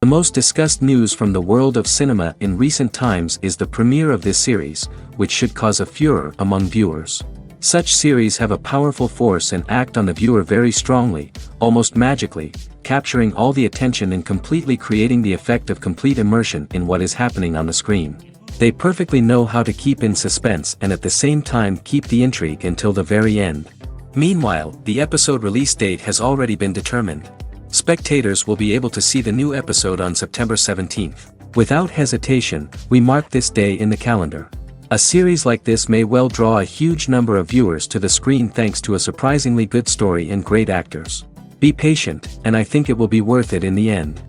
The most discussed news from the world of cinema in recent times is the premiere of this series, which should cause a furor among viewers. Such series have a powerful force and act on the viewer very strongly, almost magically, capturing all the attention and completely creating the effect of complete immersion in what is happening on the screen. They perfectly know how to keep in suspense and at the same time keep the intrigue until the very end. Meanwhile, the episode release date has already been determined. Spectators will be able to see the new episode on September 17th. Without hesitation, we mark this day in the calendar. A series like this may well draw a huge number of viewers to the screen thanks to a surprisingly good story and great actors. Be patient, and I think it will be worth it in the end.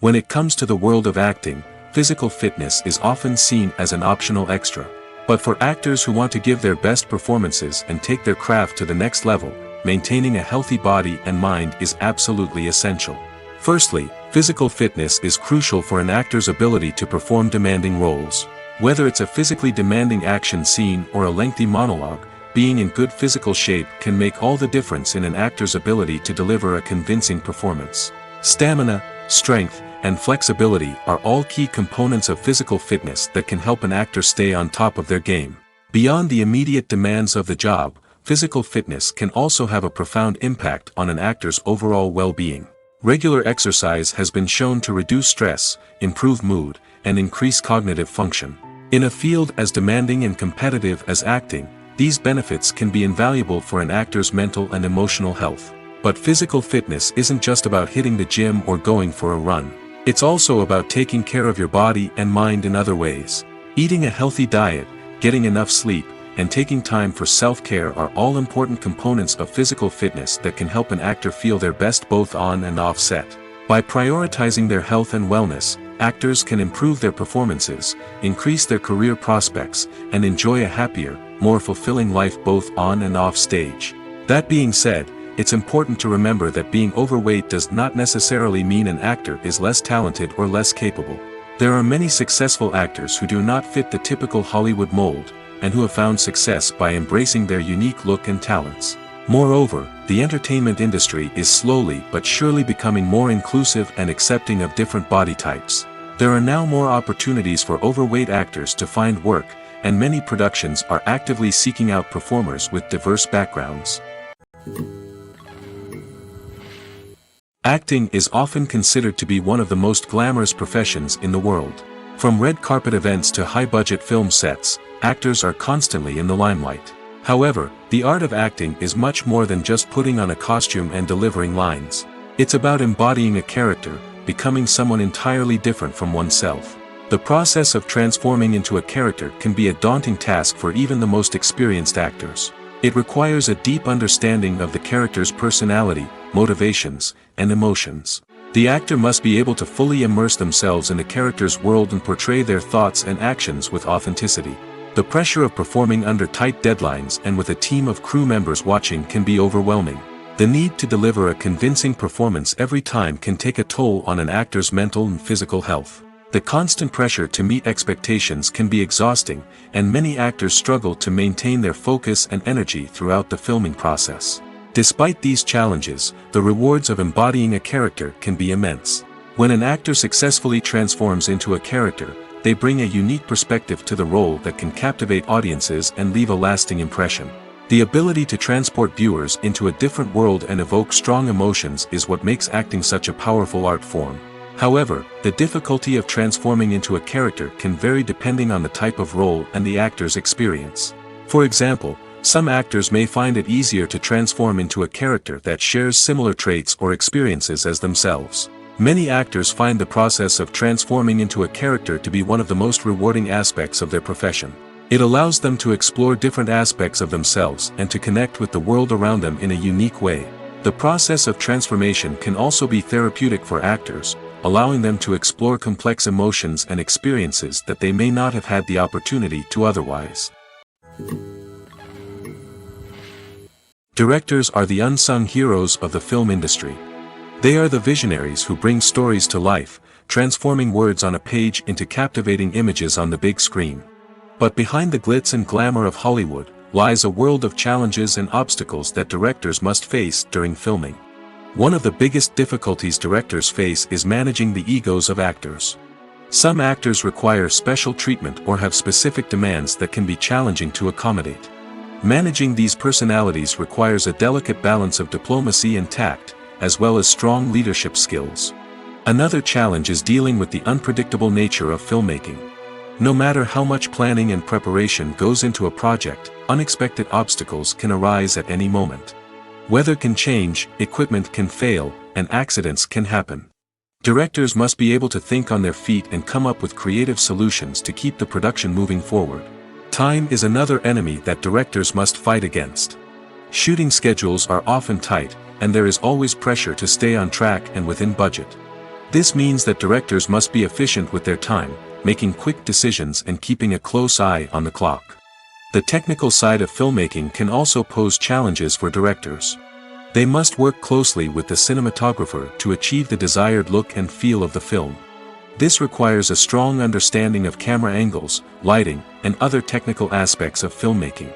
When it comes to the world of acting, physical fitness is often seen as an optional extra. But for actors who want to give their best performances and take their craft to the next level, maintaining a healthy body and mind is absolutely essential. Firstly, physical fitness is crucial for an actor's ability to perform demanding roles. Whether it's a physically demanding action scene or a lengthy monologue, being in good physical shape can make all the difference in an actor's ability to deliver a convincing performance. Stamina, strength, and flexibility are all key components of physical fitness that can help an actor stay on top of their game. Beyond the immediate demands of the job, physical fitness can also have a profound impact on an actor's overall well-being. Regular exercise has been shown to reduce stress, improve mood, and increase cognitive function. In a field as demanding and competitive as acting, these benefits can be invaluable for an actor's mental and emotional health. But physical fitness isn't just about hitting the gym or going for a run. It's also about taking care of your body and mind in other ways. Eating a healthy diet, getting enough sleep, and taking time for self-care are all important components of physical fitness that can help an actor feel their best both on and off set. By prioritizing their health and wellness, actors can improve their performances, increase their career prospects, and enjoy a happier, more fulfilling life both on and off stage. That being said, it's important to remember that being overweight does not necessarily mean an actor is less talented or less capable. There are many successful actors who do not fit the typical Hollywood mold, and who have found success by embracing their unique look and talents. Moreover, the entertainment industry is slowly but surely becoming more inclusive and accepting of different body types. There are now more opportunities for overweight actors to find work, and many productions are actively seeking out performers with diverse backgrounds. Acting is often considered to be one of the most glamorous professions in the world. From red carpet events to high-budget film sets, actors are constantly in the limelight. However, the art of acting is much more than just putting on a costume and delivering lines. It's about embodying a character, becoming someone entirely different from oneself. The process of transforming into a character can be a daunting task for even the most experienced actors. It requires a deep understanding of the character's personality, motivations, and emotions. The actor must be able to fully immerse themselves in the character's world and portray their thoughts and actions with authenticity. The pressure of performing under tight deadlines and with a team of crew members watching can be overwhelming. The need to deliver a convincing performance every time can take a toll on an actor's mental and physical health. The constant pressure to meet expectations can be exhausting, and many actors struggle to maintain their focus and energy throughout the filming process. Despite these challenges, the rewards of embodying a character can be immense. When an actor successfully transforms into a character, they bring a unique perspective to the role that can captivate audiences and leave a lasting impression. The ability to transport viewers into a different world and evoke strong emotions is what makes acting such a powerful art form. However, the difficulty of transforming into a character can vary depending on the type of role and the actor's experience. For example, some actors may find it easier to transform into a character that shares similar traits or experiences as themselves. Many actors find the process of transforming into a character to be one of the most rewarding aspects of their profession. It allows them to explore different aspects of themselves and to connect with the world around them in a unique way. The process of transformation can also be therapeutic for actors, allowing them to explore complex emotions and experiences that they may not have had the opportunity to otherwise. Directors are the unsung heroes of the film industry. They are the visionaries who bring stories to life, transforming words on a page into captivating images on the big screen. But behind the glitz and glamour of Hollywood lies a world of challenges and obstacles that directors must face during filming. One of the biggest difficulties directors face is managing the egos of actors. Some actors require special treatment or have specific demands that can be challenging to accommodate. Managing these personalities requires a delicate balance of diplomacy and tact, as well as strong leadership skills. Another challenge is dealing with the unpredictable nature of filmmaking. No matter how much planning and preparation goes into a project, unexpected obstacles can arise at any moment. Weather can change, equipment can fail, and accidents can happen. Directors must be able to think on their feet and come up with creative solutions to keep the production moving forward. Time is another enemy that directors must fight against. Shooting schedules are often tight, and there is always pressure to stay on track and within budget. This means that directors must be efficient with their time, making quick decisions and keeping a close eye on the clock. The technical side of filmmaking can also pose challenges for directors. They must work closely with the cinematographer to achieve the desired look and feel of the film. This requires a strong understanding of camera angles, lighting, and other technical aspects of filmmaking.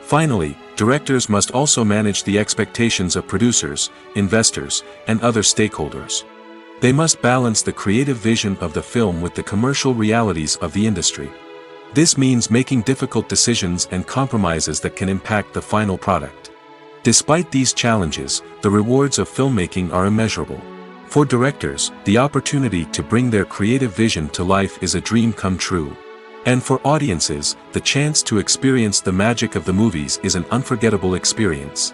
Finally, directors must also manage the expectations of producers, investors, and other stakeholders. They must balance the creative vision of the film with the commercial realities of the industry. This means making difficult decisions and compromises that can impact the final product. Despite these challenges, the rewards of filmmaking are immeasurable. For directors, the opportunity to bring their creative vision to life is a dream come true. And for audiences, the chance to experience the magic of the movies is an unforgettable experience.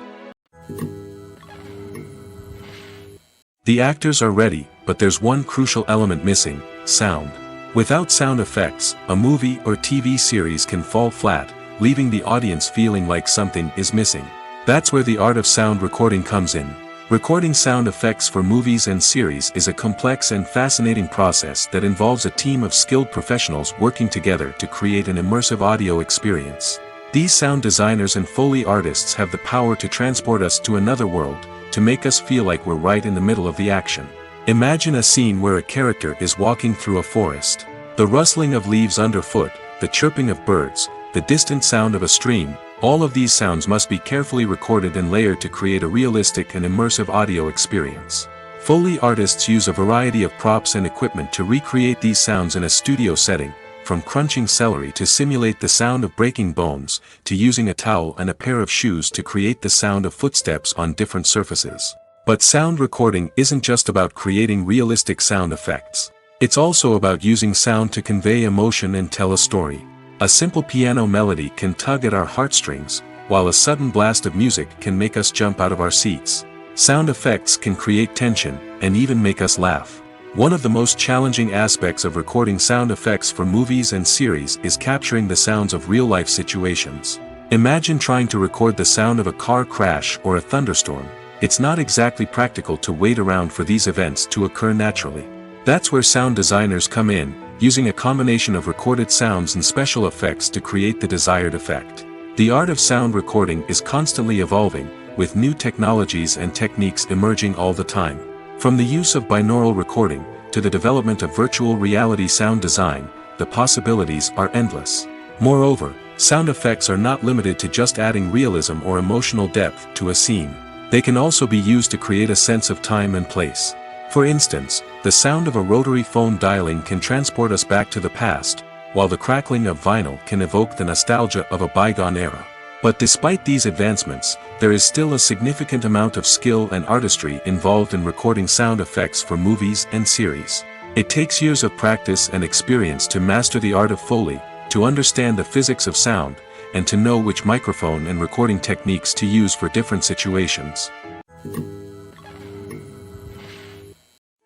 The actors are ready, but there's one crucial element missing: sound. Without sound effects, a movie or TV series can fall flat, leaving the audience feeling like something is missing. That's where the art of sound recording comes in. Recording sound effects for movies and series is a complex and fascinating process that involves a team of skilled professionals working together to create an immersive audio experience. These sound designers and Foley artists have the power to transport us to another world, to make us feel like we're right in the middle of the action. Imagine a scene where a character is walking through a forest. The rustling of leaves underfoot, the chirping of birds, the distant sound of a stream, all of these sounds must be carefully recorded and layered to create a realistic and immersive audio experience. Foley artists use a variety of props and equipment to recreate these sounds in a studio setting, from crunching celery to simulate the sound of breaking bones, to using a towel and a pair of shoes to create the sound of footsteps on different surfaces. But sound recording isn't just about creating realistic sound effects. It's also about using sound to convey emotion and tell a story. A simple piano melody can tug at our heartstrings, while a sudden blast of music can make us jump out of our seats. Sound effects can create tension, and even make us laugh. One of the most challenging aspects of recording sound effects for movies and series is capturing the sounds of real-life situations. Imagine trying to record the sound of a car crash or a thunderstorm. It's not exactly practical to wait around for these events to occur naturally. That's where sound designers come in, using a combination of recorded sounds and special effects to create the desired effect. The art of sound recording is constantly evolving, with new technologies and techniques emerging all the time. From the use of binaural recording, to the development of virtual reality sound design, the possibilities are endless. Moreover, sound effects are not limited to just adding realism or emotional depth to a scene. They can also be used to create a sense of time and place. For instance, the sound of a rotary phone dialing can transport us back to the past, while the crackling of vinyl can evoke the nostalgia of a bygone era. But despite these advancements, there is still a significant amount of skill and artistry involved in recording sound effects for movies and series. It takes years of practice and experience to master the art of Foley, to understand the physics of sound, and to know which microphone and recording techniques to use for different situations.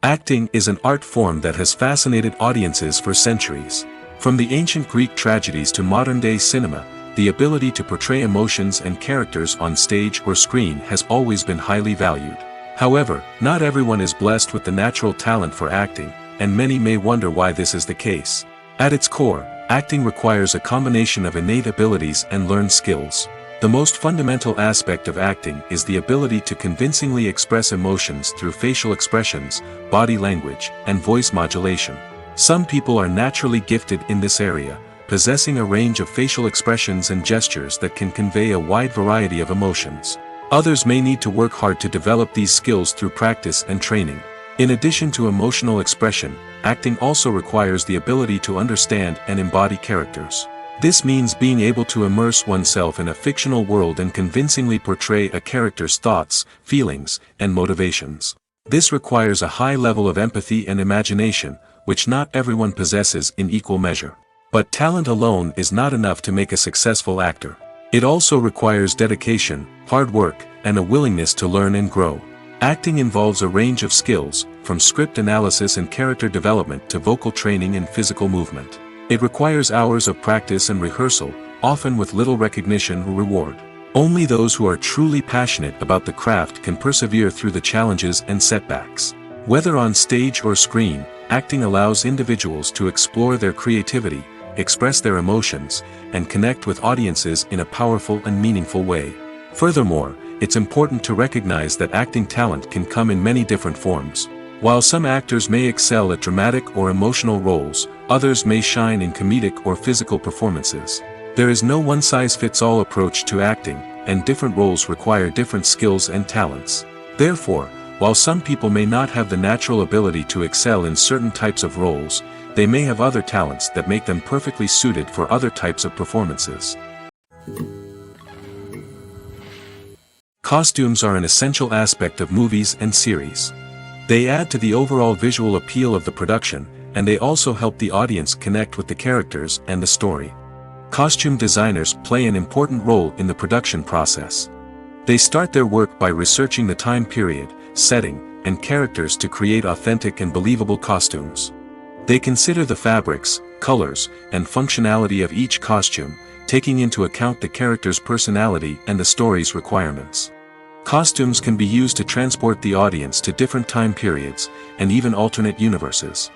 Acting is an art form that has fascinated audiences for centuries. From the ancient Greek tragedies to modern-day cinema, the ability to portray emotions and characters on stage or screen has always been highly valued. However, not everyone is blessed with the natural talent for acting, and many may wonder why this is the case. At its core, acting requires a combination of innate abilities and learned skills. The most fundamental aspect of acting is the ability to convincingly express emotions through facial expressions, body language, and voice modulation. Some people are naturally gifted in this area, possessing a range of facial expressions and gestures that can convey a wide variety of emotions. Others may need to work hard to develop these skills through practice and training. In addition to emotional expression, acting also requires the ability to understand and embody characters. This means being able to immerse oneself in a fictional world and convincingly portray a character's thoughts, feelings, and motivations. This requires a high level of empathy and imagination, which not everyone possesses in equal measure. But talent alone is not enough to make a successful actor. It also requires dedication, hard work, and a willingness to learn and grow. Acting involves a range of skills, from script analysis and character development to vocal training and physical movement. It requires hours of practice and rehearsal, often with little recognition or reward. Only those who are truly passionate about the craft can persevere through the challenges and setbacks. Whether on stage or screen, acting allows individuals to explore their creativity, express their emotions, and connect with audiences in a powerful and meaningful way. Furthermore, it's important to recognize that acting talent can come in many different forms. While some actors may excel at dramatic or emotional roles, others may shine in comedic or physical performances. There is no one-size-fits-all approach to acting, and different roles require different skills and talents. Therefore, while some people may not have the natural ability to excel in certain types of roles, they may have other talents that make them perfectly suited for other types of performances. Costumes are an essential aspect of movies and series. They add to the overall visual appeal of the production, and they also help the audience connect with the characters and the story. Costume designers play an important role in the production process. They start their work by researching the time period, setting, and characters to create authentic and believable costumes. They consider the fabrics, colors, and functionality of each costume, taking into account the character's personality and the story's requirements. Costumes can be used to transport the audience to different time periods, and even alternate universes.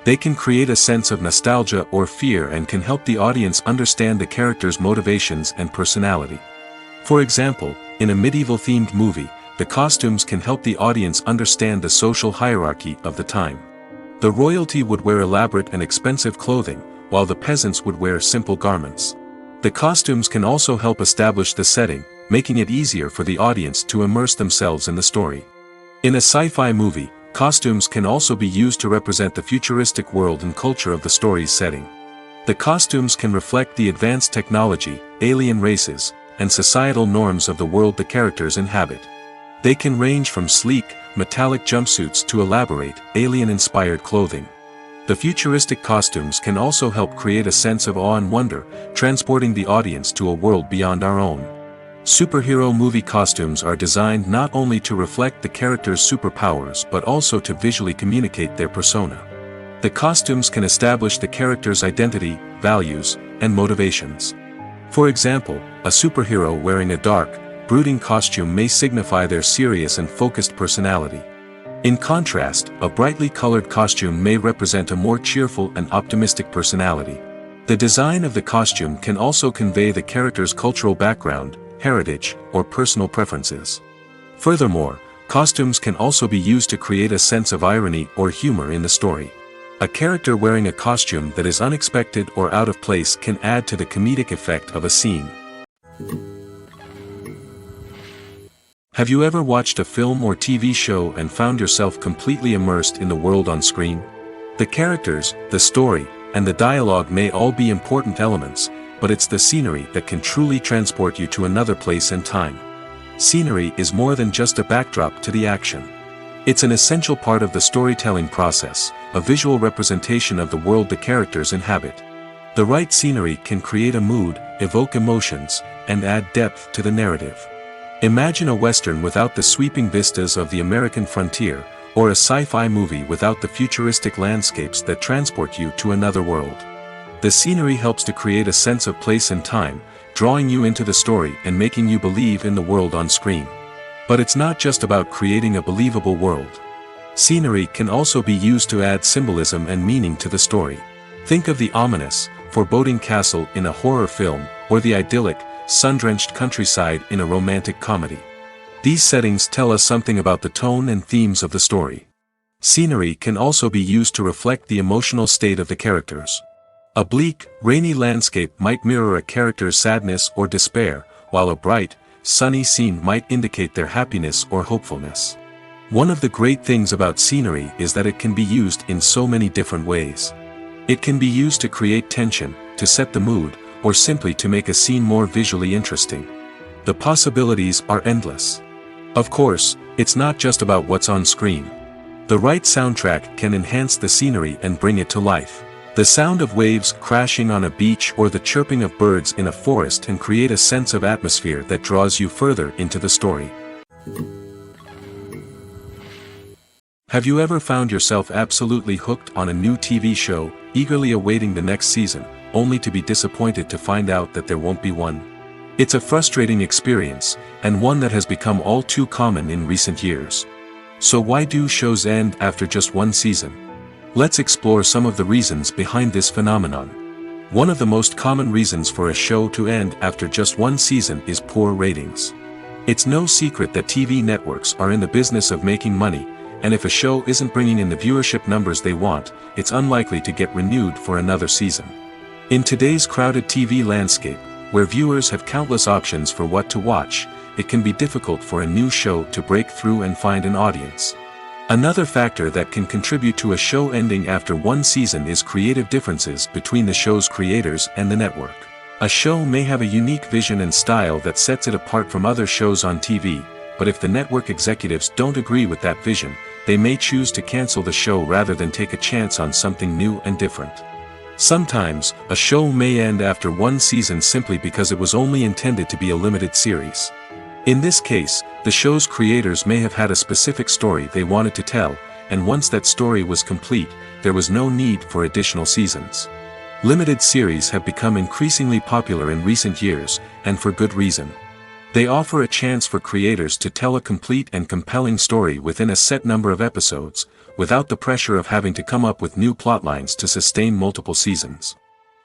They can create a sense of nostalgia or fear and can help the audience understand the character's motivations and personality. For example, in a medieval-themed movie, the costumes can help the audience understand the social hierarchy of the time. The royalty would wear elaborate and expensive clothing, while the peasants would wear simple garments. The costumes can also help establish the setting, making it easier for the audience to immerse themselves in the story. In a sci-fi movie, costumes can also be used to represent the futuristic world and culture of the story's setting. The costumes can reflect the advanced technology, alien races, and societal norms of the world the characters inhabit. They can range from sleek, metallic jumpsuits to elaborate, alien-inspired clothing. The futuristic costumes can also help create a sense of awe and wonder, transporting the audience to a world beyond our own. Superhero movie costumes are designed not only to reflect the character's superpowers but also to visually communicate their persona. The costumes can establish the character's identity, values, and motivations. For example, a superhero wearing a dark, brooding costume may signify their serious and focused personality. In contrast, a brightly colored costume may represent a more cheerful and optimistic personality. The design of the costume can also convey the character's cultural background, heritage, or personal preferences. Furthermore, costumes can also be used to create a sense of irony or humor in the story. A character wearing a costume that is unexpected or out of place can add to the comedic effect of a scene. Have you ever watched a film or TV show and found yourself completely immersed in the world on screen? The characters, the story, and the dialogue may all be important elements, but it's the scenery that can truly transport you to another place and time. Scenery is more than just a backdrop to the action. It's an essential part of the storytelling process, a visual representation of the world the characters inhabit. The right scenery can create a mood, evoke emotions, and add depth to the narrative. Imagine a Western without the sweeping vistas of the American frontier, or a sci-fi movie without the futuristic landscapes that transport you to another world. The scenery helps to create a sense of place and time, drawing you into the story and making you believe in the world on screen. But it's not just about creating a believable world. Scenery can also be used to add symbolism and meaning to the story. Think of the ominous, foreboding castle in a horror film, or the idyllic, sun-drenched countryside in a romantic comedy. These settings tell us something about the tone and themes of the story. Scenery can also be used to reflect the emotional state of the characters. A bleak, rainy landscape might mirror a character's sadness or despair, while a bright, sunny scene might indicate their happiness or hopefulness. One of the great things about scenery is that it can be used in so many different ways. It can be used to create tension, to set the mood, or simply to make a scene more visually interesting. The possibilities are endless. Of course, it's not just about what's on screen. The right soundtrack can enhance the scenery and bring it to life. The sound of waves crashing on a beach or the chirping of birds in a forest can create a sense of atmosphere that draws you further into the story. Have you ever found yourself absolutely hooked on a new TV show, eagerly awaiting the next season, only to be disappointed to find out that there won't be one? It's a frustrating experience, and one that has become all too common in recent years. So why do shows end after just one season? Let's explore some of the reasons behind this phenomenon. One of the most common reasons for a show to end after just one season is poor ratings. It's no secret that TV networks are in the business of making money, and if a show isn't bringing in the viewership numbers they want, it's unlikely to get renewed for another season. In today's crowded TV landscape, where viewers have countless options for what to watch, it can be difficult for a new show to break through and find an audience. Another factor that can contribute to a show ending after one season is creative differences between the show's creators and the network. A show may have a unique vision and style that sets it apart from other shows on TV, but if the network executives don't agree with that vision, they may choose to cancel the show rather than take a chance on something new and different. Sometimes, a show may end after one season simply because it was only intended to be a limited series. In this case, the show's creators may have had a specific story they wanted to tell, and once that story was complete, there was no need for additional seasons. Limited series have become increasingly popular in recent years, and for good reason. They offer a chance for creators to tell a complete and compelling story within a set number of episodes, without the pressure of having to come up with new plotlines to sustain multiple seasons.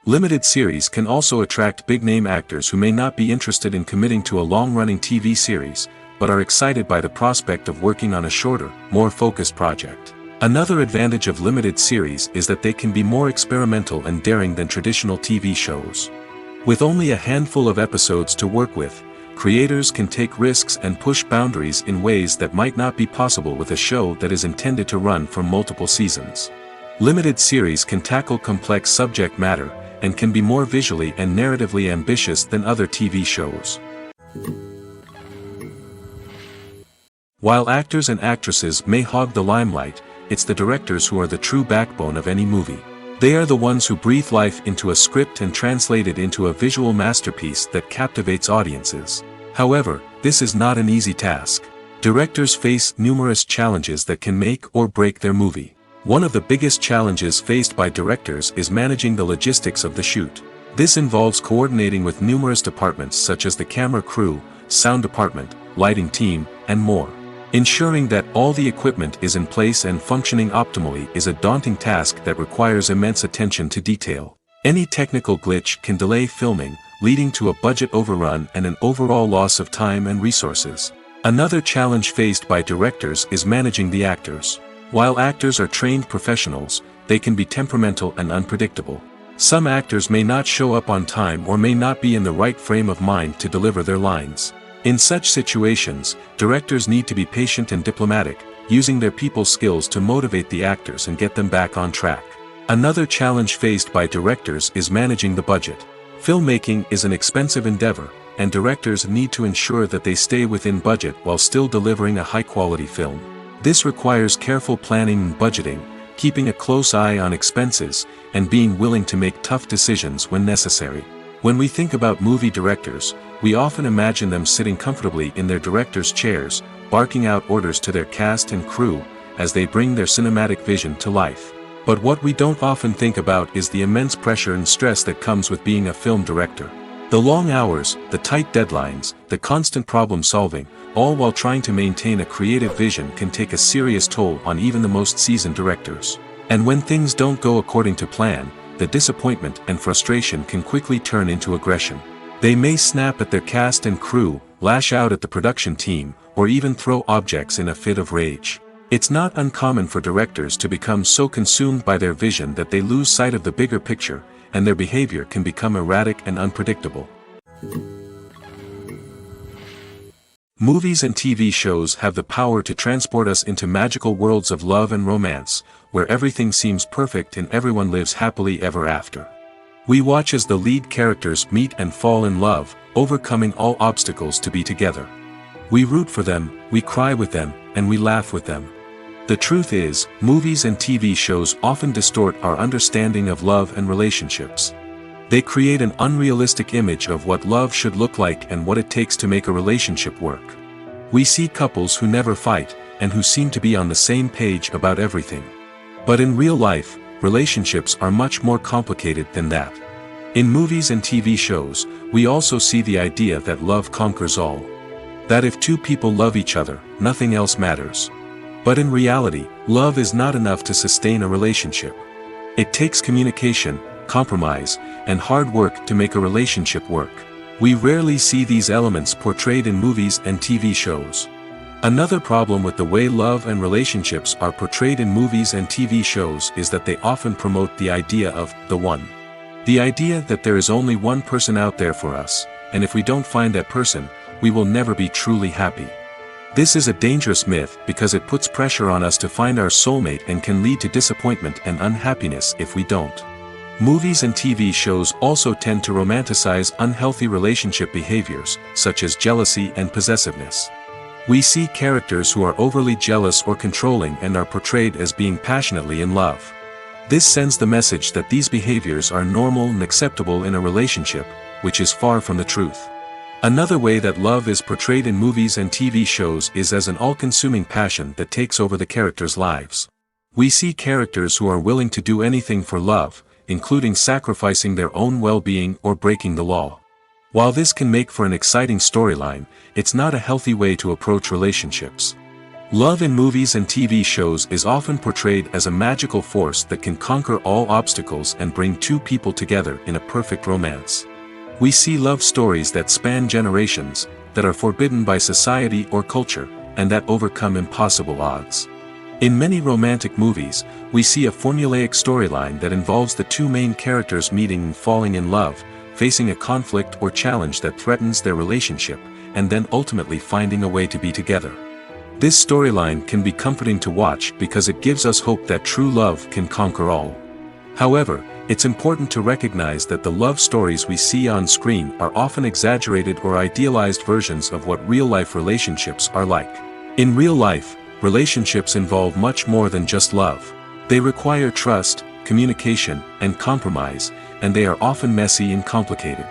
Limited series can also attract big-name actors who may not be interested in committing to a long-running TV series, but are excited by the prospect of working on a shorter, more focused project. Another advantage of limited series is that they can be more experimental and daring than traditional TV shows. With only a handful of episodes to work with, creators can take risks and push boundaries in ways that might not be possible with a show that is intended to run for multiple seasons. Limited series can tackle complex subject matter, and can be more visually and narratively ambitious than other TV shows. While actors and actresses may hog the limelight, it's the directors who are the true backbone of any movie. They are the ones who breathe life into a script and translate it into a visual masterpiece that captivates audiences. However, this is not an easy task. Directors face numerous challenges that can make or break their movie. One of the biggest challenges faced by directors is managing the logistics of the shoot. This involves coordinating with numerous departments such as the camera crew, sound department, lighting team, and more. Ensuring that all the equipment is in place and functioning optimally is a daunting task that requires immense attention to detail. Any technical glitch can delay filming, leading to a budget overrun and an overall loss of time and resources. Another challenge faced by directors is managing the actors. While actors are trained professionals, they can be temperamental and unpredictable. Some actors may not show up on time or may not be in the right frame of mind to deliver their lines. In such situations, directors need to be patient and diplomatic, using their people skills to motivate the actors and get them back on track. Another challenge faced by directors is managing the budget. Filmmaking is an expensive endeavor, and directors need to ensure that they stay within budget while still delivering a high-quality film. This requires careful planning and budgeting, keeping a close eye on expenses, and being willing to make tough decisions when necessary. When we think about movie directors, we often imagine them sitting comfortably in their director's chairs, barking out orders to their cast and crew, as they bring their cinematic vision to life. But what we don't often think about is the immense pressure and stress that comes with being a film director. The long hours, the tight deadlines, the constant problem solving, all while trying to maintain a creative vision can take a serious toll on even the most seasoned directors. And when things don't go according to plan, the disappointment and frustration can quickly turn into aggression. They may snap at their cast and crew, lash out at the production team, or even throw objects in a fit of rage. It's not uncommon for directors to become so consumed by their vision that they lose sight of the bigger picture, and their behavior can become erratic and unpredictable. Movies and TV shows have the power to transport us into magical worlds of love and romance, where everything seems perfect and everyone lives happily ever after. We watch as the lead characters meet and fall in love, overcoming all obstacles to be together. We root for them, we cry with them, and we laugh with them. The truth is, movies and TV shows often distort our understanding of love and relationships. They create an unrealistic image of what love should look like and what it takes to make a relationship work. We see couples who never fight, and who seem to be on the same page about everything. But in real life, relationships are much more complicated than that. In movies and TV shows, we also see the idea that love conquers all. That if two people love each other, nothing else matters. But in reality, love is not enough to sustain a relationship. It takes communication, compromise, and hard work to make a relationship work. We rarely see these elements portrayed in movies and TV shows. Another problem with the way love and relationships are portrayed in movies and TV shows is that they often promote the idea of the one. The idea that there is only one person out there for us, and if we don't find that person, we will never be truly happy. This is a dangerous myth because it puts pressure on us to find our soulmate and can lead to disappointment and unhappiness if we don't. Movies and TV shows also tend to romanticize unhealthy relationship behaviors, such as jealousy and possessiveness. We see characters who are overly jealous or controlling and are portrayed as being passionately in love. This sends the message that these behaviors are normal and acceptable in a relationship, which is far from the truth. Another way that love is portrayed in movies and TV shows is as an all-consuming passion that takes over the characters' lives. We see characters who are willing to do anything for love, including sacrificing their own well-being or breaking the law. While this can make for an exciting storyline, it's not a healthy way to approach relationships. Love in movies and TV shows is often portrayed as a magical force that can conquer all obstacles and bring two people together in a perfect romance. We see love stories that span generations, that are forbidden by society or culture, and that overcome impossible odds. In many romantic movies, we see a formulaic storyline that involves the two main characters meeting and falling in love, facing a conflict or challenge that threatens their relationship, and then ultimately finding a way to be together. This storyline can be comforting to watch because it gives us hope that true love can conquer all. However, it's important to recognize that the love stories we see on screen are often exaggerated or idealized versions of what real-life relationships are like. In real life, relationships involve much more than just love. They require trust, communication, and compromise, and they are often messy and complicated.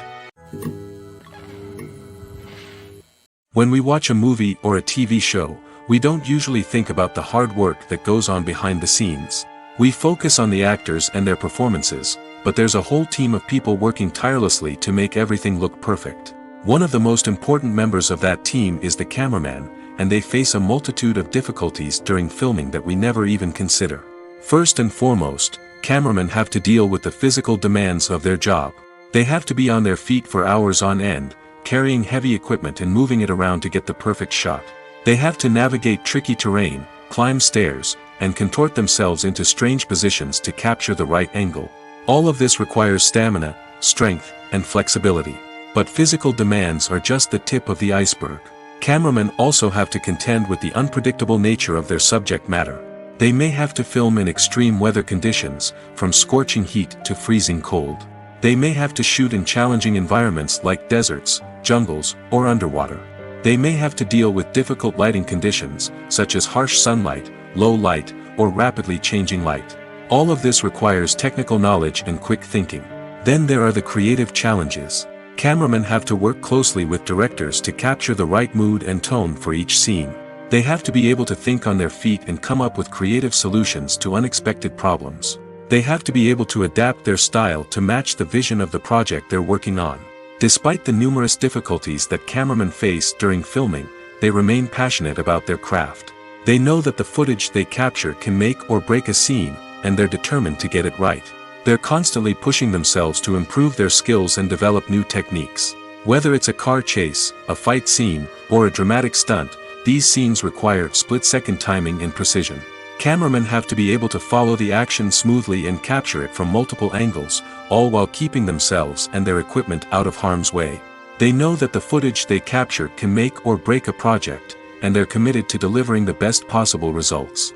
When we watch a movie or a TV show, we don't usually think about the hard work that goes on behind the scenes. We focus on the actors and their performances, but there's a whole team of people working tirelessly to make everything look perfect. One of the most important members of that team is the cameraman, and they face a multitude of difficulties during filming that we never even consider. First and foremost, cameramen have to deal with the physical demands of their job. They have to be on their feet for hours on end, carrying heavy equipment and moving it around to get the perfect shot. They have to navigate tricky terrain, climb stairs, and contort themselves into strange positions to capture the right angle. All of this requires stamina, strength, and flexibility. But physical demands are just the tip of the iceberg. Cameramen also have to contend with the unpredictable nature of their subject matter. They may have to film in extreme weather conditions, from scorching heat to freezing cold. They may have to shoot in challenging environments like deserts, jungles, or underwater. They may have to deal with difficult lighting conditions, such as harsh sunlight, low light, or rapidly changing light. All of this requires technical knowledge and quick thinking. Then there are the creative challenges. Cameramen have to work closely with directors to capture the right mood and tone for each scene. They have to be able to think on their feet and come up with creative solutions to unexpected problems. They have to be able to adapt their style to match the vision of the project they're working on. Despite the numerous difficulties that cameramen face during filming, they remain passionate about their craft. They know that the footage they capture can make or break a scene, and they're determined to get it right. They're constantly pushing themselves to improve their skills and develop new techniques. Whether it's a car chase, a fight scene, or a dramatic stunt, these scenes require split-second timing and precision. Cameramen have to be able to follow the action smoothly and capture it from multiple angles, all while keeping themselves and their equipment out of harm's way. They know that the footage they capture can make or break a project, and they're committed to delivering the best possible results.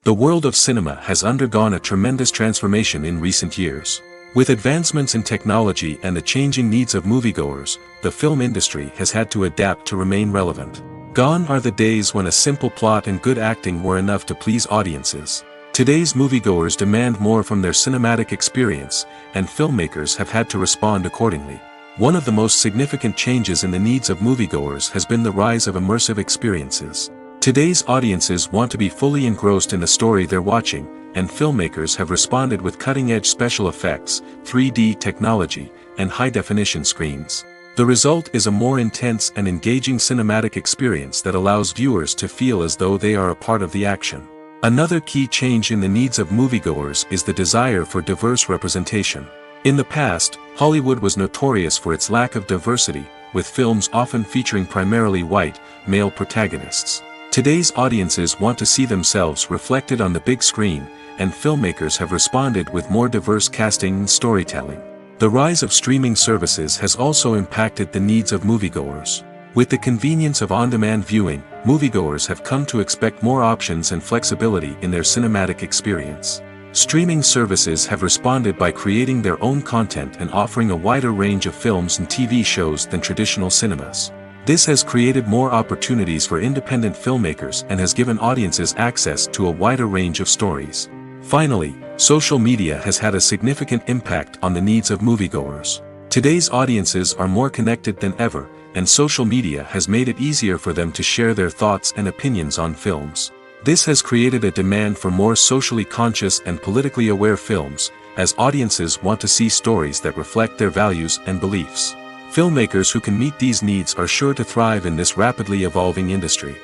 The world of cinema has undergone a tremendous transformation in recent years. With advancements in technology and the changing needs of moviegoers, the film industry has had to adapt to remain relevant. Gone are the days when a simple plot and good acting were enough to please audiences. Today's moviegoers demand more from their cinematic experience, and filmmakers have had to respond accordingly. One of the most significant changes in the needs of moviegoers has been the rise of immersive experiences. Today's audiences want to be fully engrossed in the story they're watching, and filmmakers have responded with cutting-edge special effects, 3D technology, and high-definition screens. The result is a more intense and engaging cinematic experience that allows viewers to feel as though they are a part of the action. Another key change in the needs of moviegoers is the desire for diverse representation. In the past, Hollywood was notorious for its lack of diversity, with films often featuring primarily white, male protagonists. Today's audiences want to see themselves reflected on the big screen, and filmmakers have responded with more diverse casting and storytelling. The rise of streaming services has also impacted the needs of moviegoers. With the convenience of on-demand viewing, moviegoers have come to expect more options and flexibility in their cinematic experience. Streaming services have responded by creating their own content and offering a wider range of films and TV shows than traditional cinemas. This has created more opportunities for independent filmmakers and has given audiences access to a wider range of stories. Finally, social media has had a significant impact on the needs of moviegoers. Today's audiences are more connected than ever, and social media has made it easier for them to share their thoughts and opinions on films. This has created a demand for more socially conscious and politically aware films, as audiences want to see stories that reflect their values and beliefs. Filmmakers who can meet these needs are sure to thrive in this rapidly evolving industry.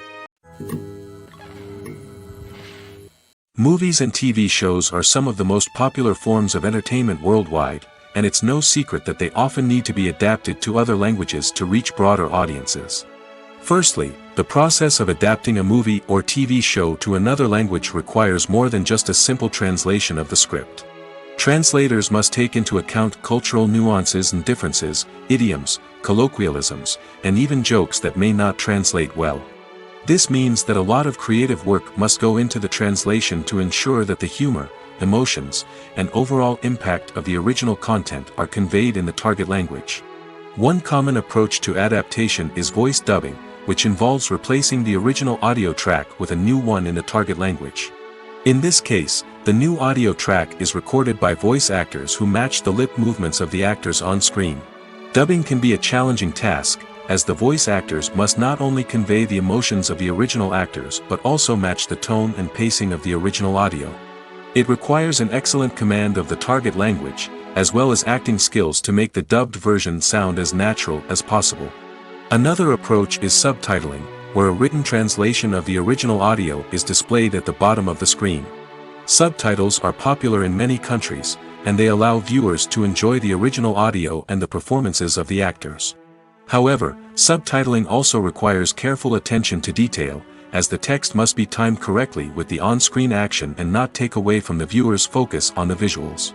Movies and TV shows are some of the most popular forms of entertainment worldwide, and it's no secret that they often need to be adapted to other languages to reach broader audiences. Firstly, the process of adapting a movie or TV show to another language requires more than just a simple translation of the script. Translators must take into account cultural nuances and differences, idioms, colloquialisms, and even jokes that may not translate well. This means that a lot of creative work must go into the translation to ensure that the humor, emotions, and overall impact of the original content are conveyed in the target language. One common approach to adaptation is voice dubbing, which involves replacing the original audio track with a new one in the target language. In this case, the new audio track is recorded by voice actors who match the lip movements of the actors on screen. Dubbing can be a challenging task, as the voice actors must not only convey the emotions of the original actors but also match the tone and pacing of the original audio. It requires an excellent command of the target language, as well as acting skills to make the dubbed version sound as natural as possible. Another approach is subtitling, where a written translation of the original audio is displayed at the bottom of the screen. Subtitles are popular in many countries, and they allow viewers to enjoy the original audio and the performances of the actors. However, subtitling also requires careful attention to detail, as the text must be timed correctly with the on-screen action and not take away from the viewer's focus on the visuals.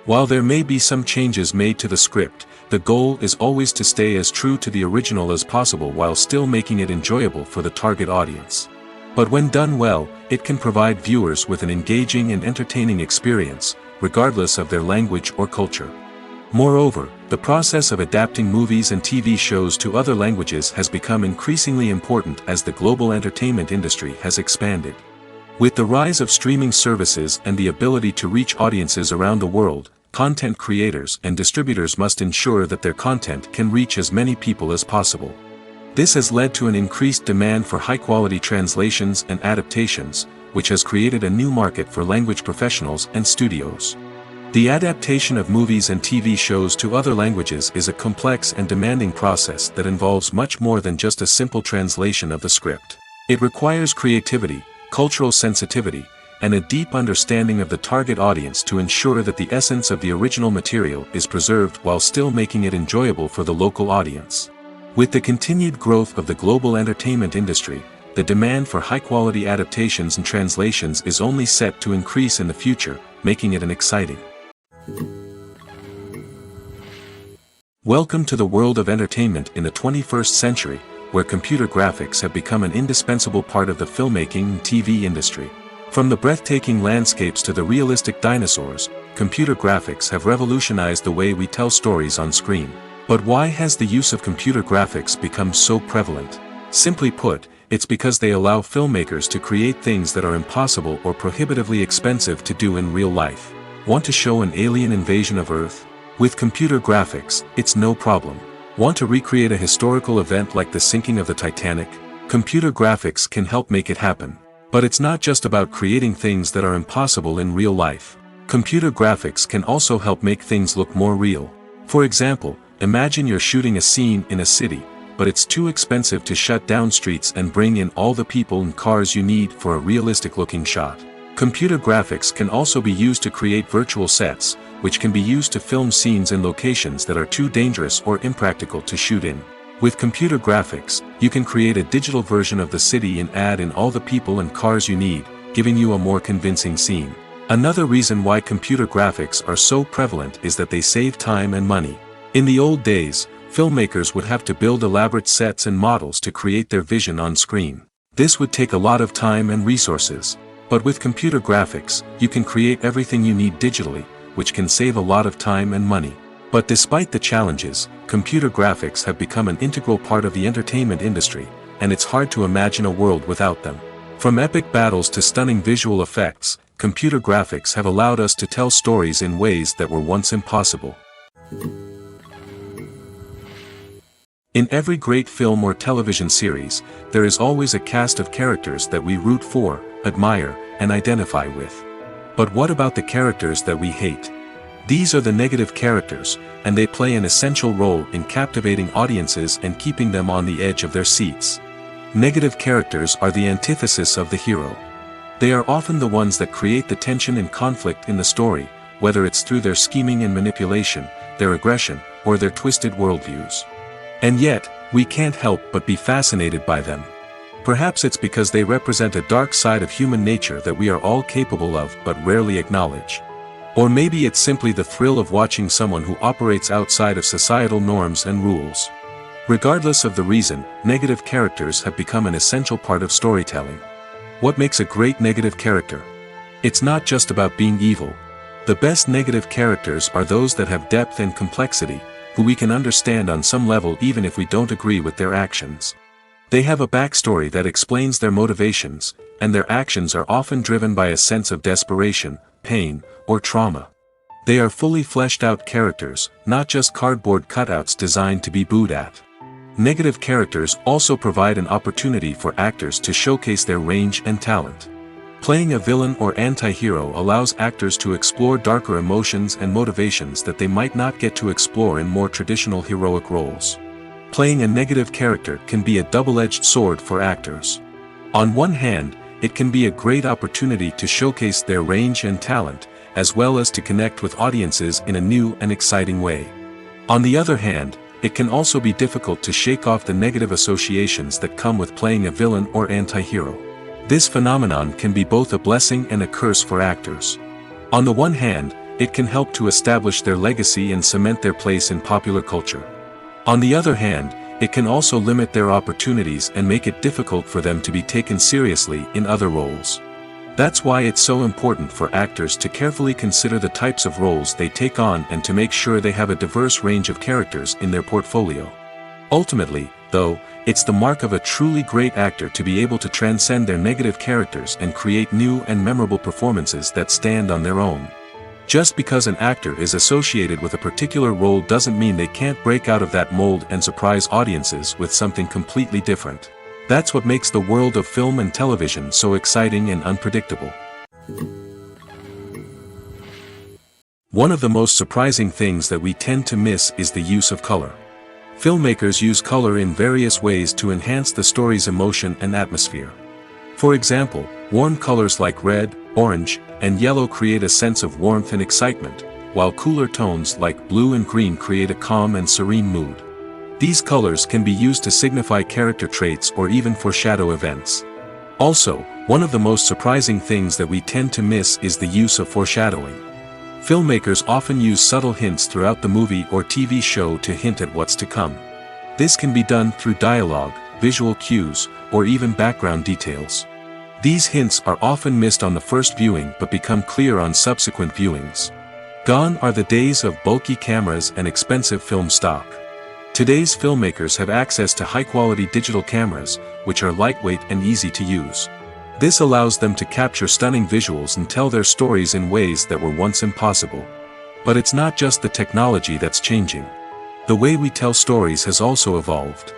While there may be some changes made to the script, the goal is always to stay as true to the original as possible while still making it enjoyable for the target audience. But when done well, it can provide viewers with an engaging and entertaining experience, regardless of their language or culture. Moreover, the process of adapting movies and TV shows to other languages has become increasingly important as the global entertainment industry has expanded. With the rise of streaming services and the ability to reach audiences around the world, content creators and distributors must ensure that their content can reach as many people as possible. This has led to an increased demand for high-quality translations and adaptations, which has created a new market for language professionals and studios. The adaptation of movies and TV shows to other languages is a complex and demanding process that involves much more than just a simple translation of the script. It requires creativity, cultural sensitivity, and a deep understanding of the target audience to ensure that the essence of the original material is preserved while still making it enjoyable for the local audience. With the continued growth of the global entertainment industry, the demand for high-quality adaptations and translations is only set to increase in the future, making it an exciting. Welcome to the world of entertainment in the 21st century, where computer graphics have become an indispensable part of the filmmaking and TV industry. From the breathtaking landscapes to the realistic dinosaurs, computer graphics have revolutionized the way we tell stories on screen. But why has the use of computer graphics become so prevalent? Simply put, it's because they allow filmmakers to create things that are impossible or prohibitively expensive to do in real life. Want to show an alien invasion of Earth? With computer graphics, it's no problem. Want to recreate a historical event like the sinking of the Titanic? Computer graphics can help make it happen. But it's not just about creating things that are impossible in real life. Computer graphics can also help make things look more real. For example, imagine you're shooting a scene in a city, but it's too expensive to shut down streets and bring in all the people and cars you need for a realistic-looking shot. Computer graphics can also be used to create virtual sets, which can be used to film scenes in locations that are too dangerous or impractical to shoot in. With computer graphics, you can create a digital version of the city and add in all the people and cars you need, giving you a more convincing scene. Another reason why computer graphics are so prevalent is that they save time and money. In the old days, filmmakers would have to build elaborate sets and models to create their vision on screen. This would take a lot of time and resources. But with computer graphics, you can create everything you need digitally, which can save a lot of time and money. But despite the challenges, computer graphics have become an integral part of the entertainment industry, and it's hard to imagine a world without them. From epic battles to stunning visual effects, computer graphics have allowed us to tell stories in ways that were once impossible. In every great film or television series, there is always a cast of characters that we root for, admire, and identify with. But what about the characters that we hate? These are the negative characters, and they play an essential role in captivating audiences and keeping them on the edge of their seats. Negative characters are the antithesis of the hero. They are often the ones that create the tension and conflict in the story, whether it's through their scheming and manipulation, their aggression, or their twisted worldviews. And yet, we can't help but be fascinated by them. Perhaps it's because they represent a dark side of human nature that we are all capable of but rarely acknowledge. Or maybe it's simply the thrill of watching someone who operates outside of societal norms and rules. Regardless of the reason, negative characters have become an essential part of storytelling. What makes a great negative character? It's not just about being evil. The best negative characters are those that have depth and complexity, who we can understand on some level even if we don't agree with their actions. They have a backstory that explains their motivations, and their actions are often driven by a sense of desperation, pain, or trauma. They are fully fleshed out characters, not just cardboard cutouts designed to be booed at. Negative characters also provide an opportunity for actors to showcase their range and talent. Playing a villain or anti-hero allows actors to explore darker emotions and motivations that they might not get to explore in more traditional heroic roles. Playing a negative character can be a double-edged sword for actors. On one hand, it can be a great opportunity to showcase their range and talent, as well as to connect with audiences in a new and exciting way. On the other hand, it can also be difficult to shake off the negative associations that come with playing a villain or anti-hero. This phenomenon can be both a blessing and a curse for actors. On the one hand, it can help to establish their legacy and cement their place in popular culture. On the other hand, it can also limit their opportunities and make it difficult for them to be taken seriously in other roles. That's why it's so important for actors to carefully consider the types of roles they take on and to make sure they have a diverse range of characters in their portfolio. Ultimately, though, it's the mark of a truly great actor to be able to transcend their negative characters and create new and memorable performances that stand on their own. Just because an actor is associated with a particular role doesn't mean they can't break out of that mold and surprise audiences with something completely different. That's what makes the world of film and television so exciting and unpredictable. One of the most surprising things that we tend to miss is the use of color. Filmmakers use color in various ways to enhance the story's emotion and atmosphere. For example, warm colors like red, orange, and yellow create a sense of warmth and excitement, while cooler tones like blue and green create a calm and serene mood. These colors can be used to signify character traits or even foreshadow events. Also, one of the most surprising things that we tend to miss is the use of foreshadowing. Filmmakers often use subtle hints throughout the movie or TV show to hint at what's to come. This can be done through dialogue, visual cues, or even background details. These hints are often missed on the first viewing but become clear on subsequent viewings. Gone are the days of bulky cameras and expensive film stock. Today's filmmakers have access to high-quality digital cameras, which are lightweight and easy to use. This allows them to capture stunning visuals and tell their stories in ways that were once impossible. But it's not just the technology that's changing. The way we tell stories has also evolved.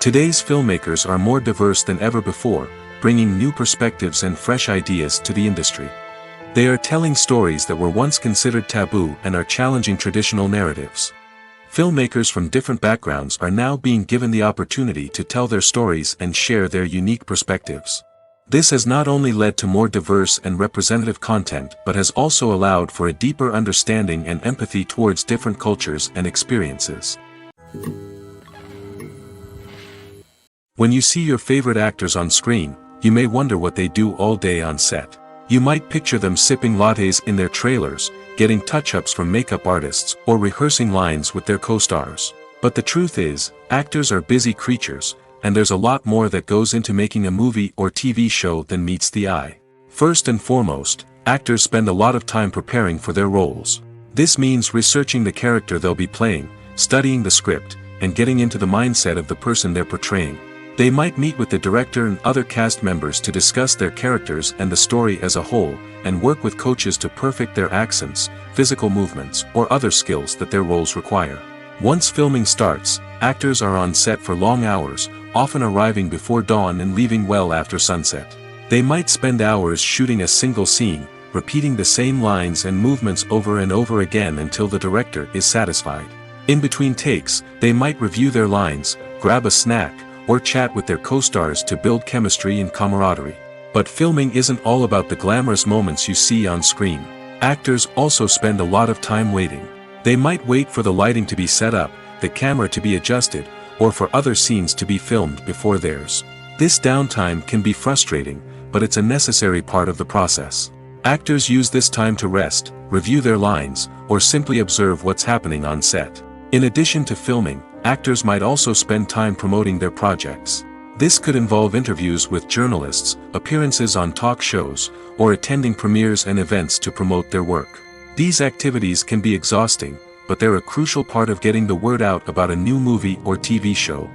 Today's filmmakers are more diverse than ever before, bringing new perspectives and fresh ideas to the industry. They are telling stories that were once considered taboo and are challenging traditional narratives. Filmmakers from different backgrounds are now being given the opportunity to tell their stories and share their unique perspectives. This has not only led to more diverse and representative content but has also allowed for a deeper understanding and empathy towards different cultures and experiences. When you see your favorite actors on screen, you may wonder what they do all day on set. You might picture them sipping lattes in their trailers, getting touch-ups from makeup artists, or rehearsing lines with their co-stars. But the truth is, actors are busy creatures, and there's a lot more that goes into making a movie or TV show than meets the eye. First and foremost, actors spend a lot of time preparing for their roles. This means researching the character they'll be playing, studying the script, and getting into the mindset of the person they're portraying. They might meet with the director and other cast members to discuss their characters and the story as a whole, and work with coaches to perfect their accents, physical movements, or other skills that their roles require. Once filming starts, actors are on set for long hours, often arriving before dawn and leaving well after sunset. They might spend hours shooting a single scene, repeating the same lines and movements over and over again until the director is satisfied. In between takes, they might review their lines, grab a snack, or chat with their co-stars to build chemistry and camaraderie. But filming isn't all about the glamorous moments you see on screen. Actors also spend a lot of time waiting. They might wait for the lighting to be set up, the camera to be adjusted, or for other scenes to be filmed before theirs. This downtime can be frustrating, but it's a necessary part of the process. Actors use this time to rest, review their lines, or simply observe what's happening on set. In addition to filming, actors might also spend time promoting their projects. This could involve interviews with journalists, appearances on talk shows, or attending premieres and events to promote their work. These activities can be exhausting, but they're a crucial part of getting the word out about a new movie or TV show.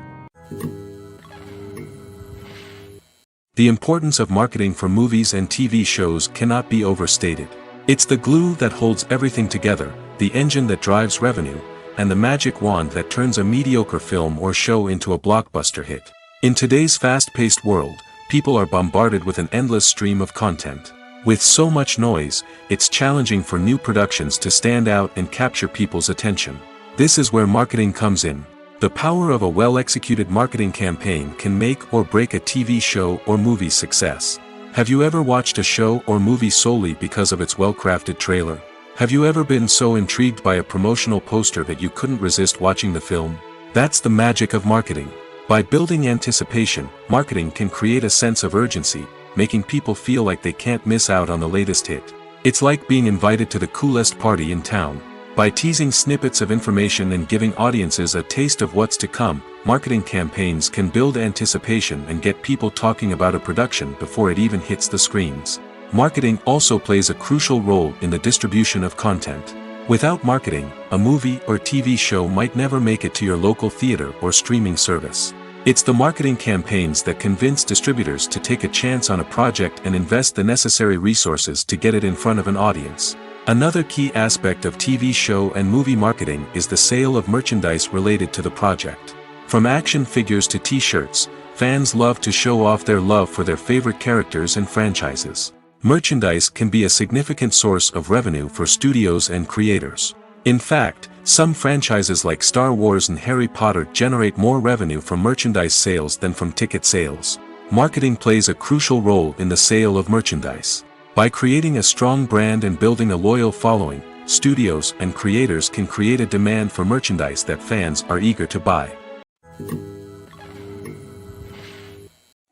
The importance of marketing for movies and TV shows cannot be overstated. It's the glue that holds everything together, the engine that drives revenue, and the magic wand that turns a mediocre film or show into a blockbuster hit. In today's fast-paced world, people are bombarded with an endless stream of content. With so much noise, it's challenging for new productions to stand out and capture people's attention. This is where marketing comes in. The power of a well-executed marketing campaign can make or break a TV show or movie's success. Have you ever watched a show or movie solely because of its well-crafted trailer? Have you ever been so intrigued by a promotional poster that you couldn't resist watching the film? That's the magic of marketing. By building anticipation, marketing can create a sense of urgency, making people feel like they can't miss out on the latest hit. It's like being invited to the coolest party in town. By teasing snippets of information and giving audiences a taste of what's to come, marketing campaigns can build anticipation and get people talking about a production before it even hits the screens. Marketing also plays a crucial role in the distribution of content. Without marketing, a movie or TV show might never make it to your local theater or streaming service. It's the marketing campaigns that convince distributors to take a chance on a project and invest the necessary resources to get it in front of an audience. Another key aspect of TV show and movie marketing is the sale of merchandise related to the project. From action figures to t-shirts, fans love to show off their love for their favorite characters and franchises. Merchandise can be a significant source of revenue for studios and creators. In fact, some franchises like Star Wars and Harry Potter generate more revenue from merchandise sales than from ticket sales. Marketing plays a crucial role in the sale of merchandise. By creating a strong brand and building a loyal following, studios and creators can create a demand for merchandise that fans are eager to buy.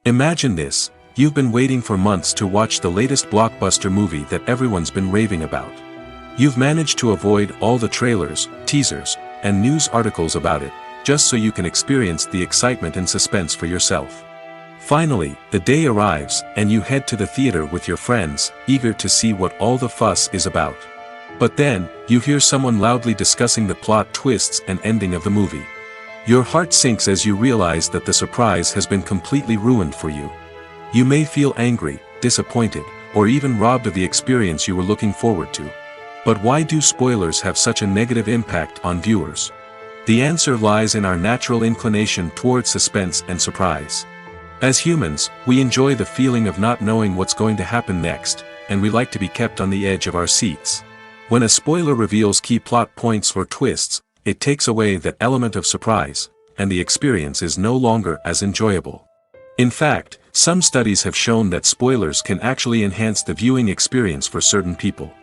Imagine this. You've been waiting for months to watch the latest blockbuster movie that everyone's been raving about. You've managed to avoid all the trailers, teasers, and news articles about it, just so you can experience the excitement and suspense for yourself. Finally, the day arrives, and you head to the theater with your friends, eager to see what all the fuss is about. But then, you hear someone loudly discussing the plot twists and ending of the movie. Your heart sinks as you realize that the surprise has been completely ruined for you. You may feel angry, disappointed, or even robbed of the experience you were looking forward to. But why do spoilers have such a negative impact on viewers? The answer lies in our natural inclination towards suspense and surprise. As humans, we enjoy the feeling of not knowing what's going to happen next, and we like to be kept on the edge of our seats. When a spoiler reveals key plot points or twists, it takes away that element of surprise, and the experience is no longer as enjoyable. In fact, some studies have shown that spoilers can actually enhance the viewing experience for certain people.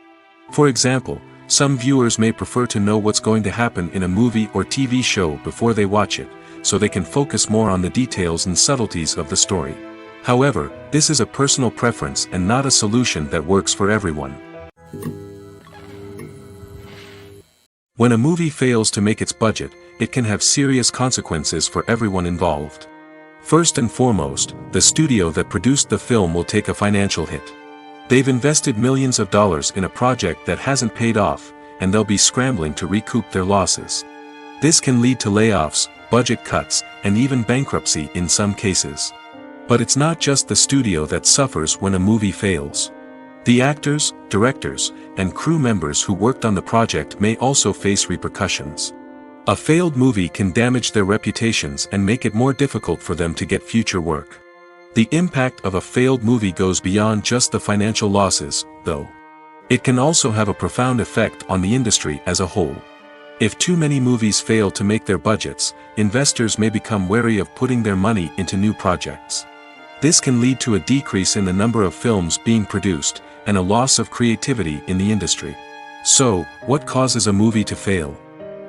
For example, some viewers may prefer to know what's going to happen in a movie or TV show before they watch it, so they can focus more on the details and subtleties of the story. However, this is a personal preference and not a solution that works for everyone. When a movie fails to make its budget, it can have serious consequences for everyone involved. First and foremost, the studio that produced the film will take a financial hit. They've invested millions of dollars in a project that hasn't paid off, and they'll be scrambling to recoup their losses. This can lead to layoffs, budget cuts, and even bankruptcy in some cases. But it's not just the studio that suffers when a movie fails. The actors, directors, and crew members who worked on the project may also face repercussions. A failed movie can damage their reputations and make it more difficult for them to get future work. The impact of a failed movie goes beyond just the financial losses, though. It can also have a profound effect on the industry as a whole. If too many movies fail to make their budgets, investors may become wary of putting their money into new projects. This can lead to a decrease in the number of films being produced, and a loss of creativity in the industry. So, what causes a movie to fail?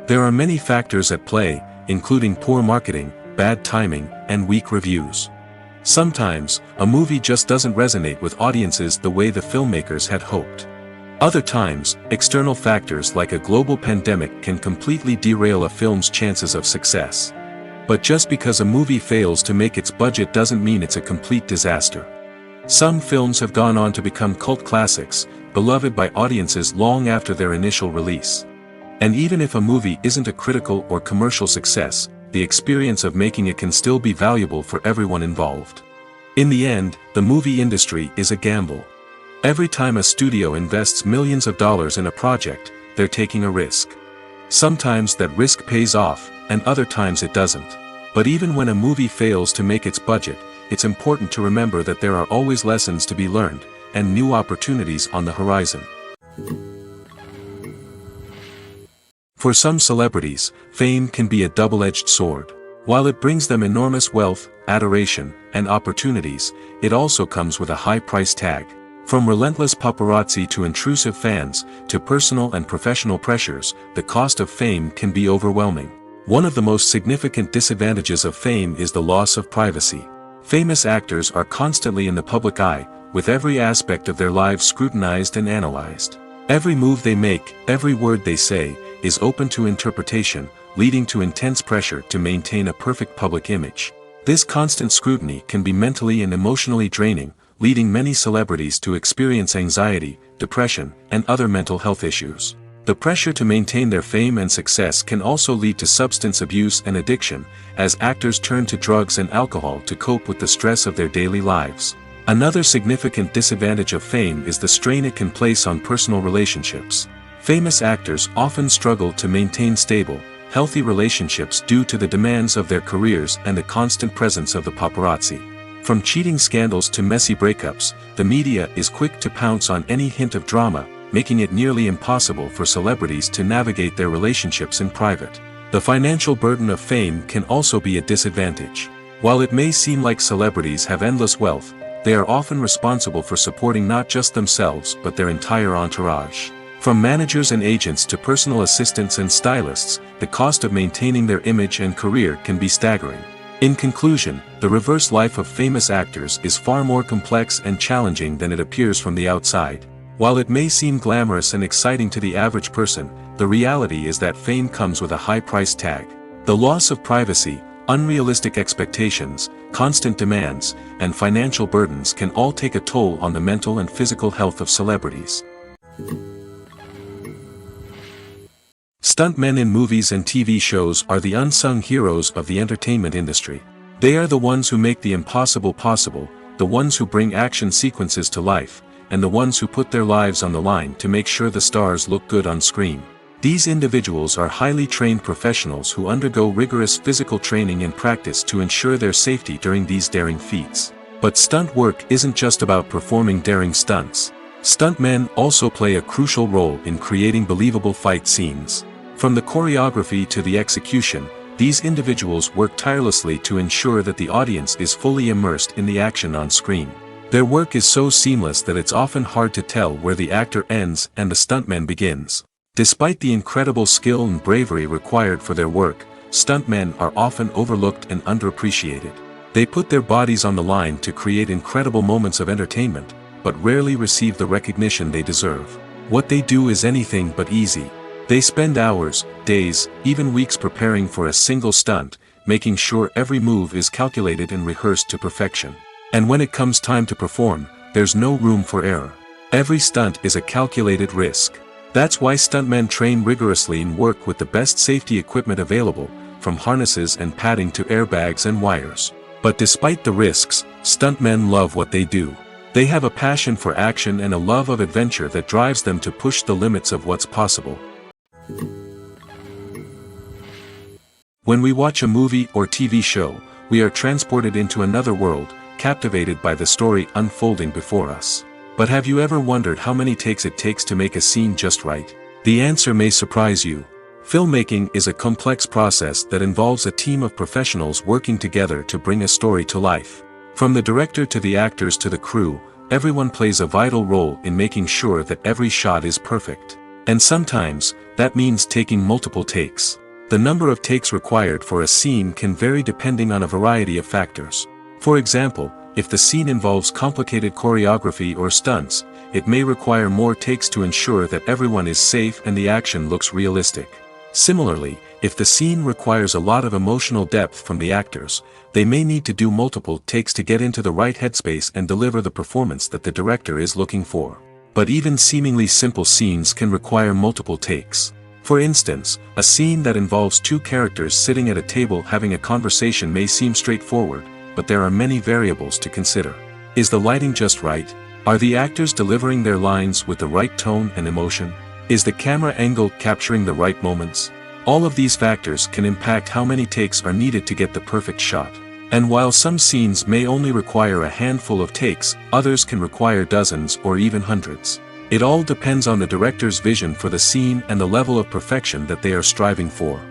There are many factors at play, including poor marketing, bad timing, and weak reviews. Sometimes, a movie just doesn't resonate with audiences the way the filmmakers had hoped. Other times, external factors like a global pandemic can completely derail a film's chances of success. But just because a movie fails to make its budget doesn't mean it's a complete disaster. Some films have gone on to become cult classics, beloved by audiences long after their initial release. And even if a movie isn't a critical or commercial success, the experience of making it can still be valuable for everyone involved. In the end, the movie industry is a gamble. Every time a studio invests millions of dollars in a project, they're taking a risk. Sometimes that risk pays off, and other times it doesn't. But even when a movie fails to make its budget, it's important to remember that there are always lessons to be learned, and new opportunities on the horizon. For some celebrities, fame can be a double-edged sword. While it brings them enormous wealth, adoration, and opportunities, it also comes with a high price tag. From relentless paparazzi to intrusive fans, to personal and professional pressures, the cost of fame can be overwhelming. One of the most significant disadvantages of fame is the loss of privacy. Famous actors are constantly in the public eye, with every aspect of their lives scrutinized and analyzed. Every move they make, every word they say, is open to interpretation, leading to intense pressure to maintain a perfect public image. This constant scrutiny can be mentally and emotionally draining, leading many celebrities to experience anxiety, depression, and other mental health issues. The pressure to maintain their fame and success can also lead to substance abuse and addiction, as actors turn to drugs and alcohol to cope with the stress of their daily lives. Another significant disadvantage of fame is the strain it can place on personal relationships. Famous actors often struggle to maintain stable, healthy relationships due to the demands of their careers and the constant presence of the paparazzi. From cheating scandals to messy breakups, the media is quick to pounce on any hint of drama, making it nearly impossible for celebrities to navigate their relationships in private. The financial burden of fame can also be a disadvantage. While it may seem like celebrities have endless wealth, they are often responsible for supporting not just themselves but their entire entourage. From managers and agents to personal assistants and stylists, the cost of maintaining their image and career can be staggering. In conclusion, the reverse life of famous actors is far more complex and challenging than it appears from the outside. While it may seem glamorous and exciting to the average person, the reality is that fame comes with a high price tag. The loss of privacy, unrealistic expectations, constant demands, and financial burdens can all take a toll on the mental and physical health of celebrities. Stuntmen in movies and TV shows are the unsung heroes of the entertainment industry. They are the ones who make the impossible possible, the ones who bring action sequences to life, and the ones who put their lives on the line to make sure the stars look good on screen. These individuals are highly trained professionals who undergo rigorous physical training and practice to ensure their safety during these daring feats. But stunt work isn't just about performing daring stunts. Stuntmen also play a crucial role in creating believable fight scenes. From the choreography to the execution, these individuals work tirelessly to ensure that the audience is fully immersed in the action on screen. Their work is so seamless that it's often hard to tell where the actor ends and the stuntman begins. Despite the incredible skill and bravery required for their work, stuntmen are often overlooked and underappreciated. They put their bodies on the line to create incredible moments of entertainment, but rarely receive the recognition they deserve. What they do is anything but easy. They spend hours, days, even weeks preparing for a single stunt, making sure every move is calculated and rehearsed to perfection. And when it comes time to perform, there's no room for error. Every stunt is a calculated risk. That's why stuntmen train rigorously and work with the best safety equipment available, from harnesses and padding to airbags and wires. But despite the risks, stuntmen love what they do. They have a passion for action and a love of adventure that drives them to push the limits of what's possible. When we watch a movie or TV show, we are transported into another world, captivated by the story unfolding before us. But have you ever wondered how many takes it takes to make a scene just right? The answer may surprise you. Filmmaking is a complex process that involves a team of professionals working together to bring a story to life. From the director to the actors to the crew, everyone plays a vital role in making sure that every shot is perfect. And sometimes, that means taking multiple takes. The number of takes required for a scene can vary depending on a variety of factors. For example, if the scene involves complicated choreography or stunts, it may require more takes to ensure that everyone is safe and the action looks realistic. Similarly, if the scene requires a lot of emotional depth from the actors, they may need to do multiple takes to get into the right headspace and deliver the performance that the director is looking for. But even seemingly simple scenes can require multiple takes. For instance, a scene that involves two characters sitting at a table having a conversation may seem straightforward, but there are many variables to consider. Is the lighting just right? Are the actors delivering their lines with the right tone and emotion? Is the camera angle capturing the right moments? All of these factors can impact how many takes are needed to get the perfect shot. And while some scenes may only require a handful of takes, others can require dozens or even hundreds. It all depends on the director's vision for the scene and the level of perfection that they are striving for.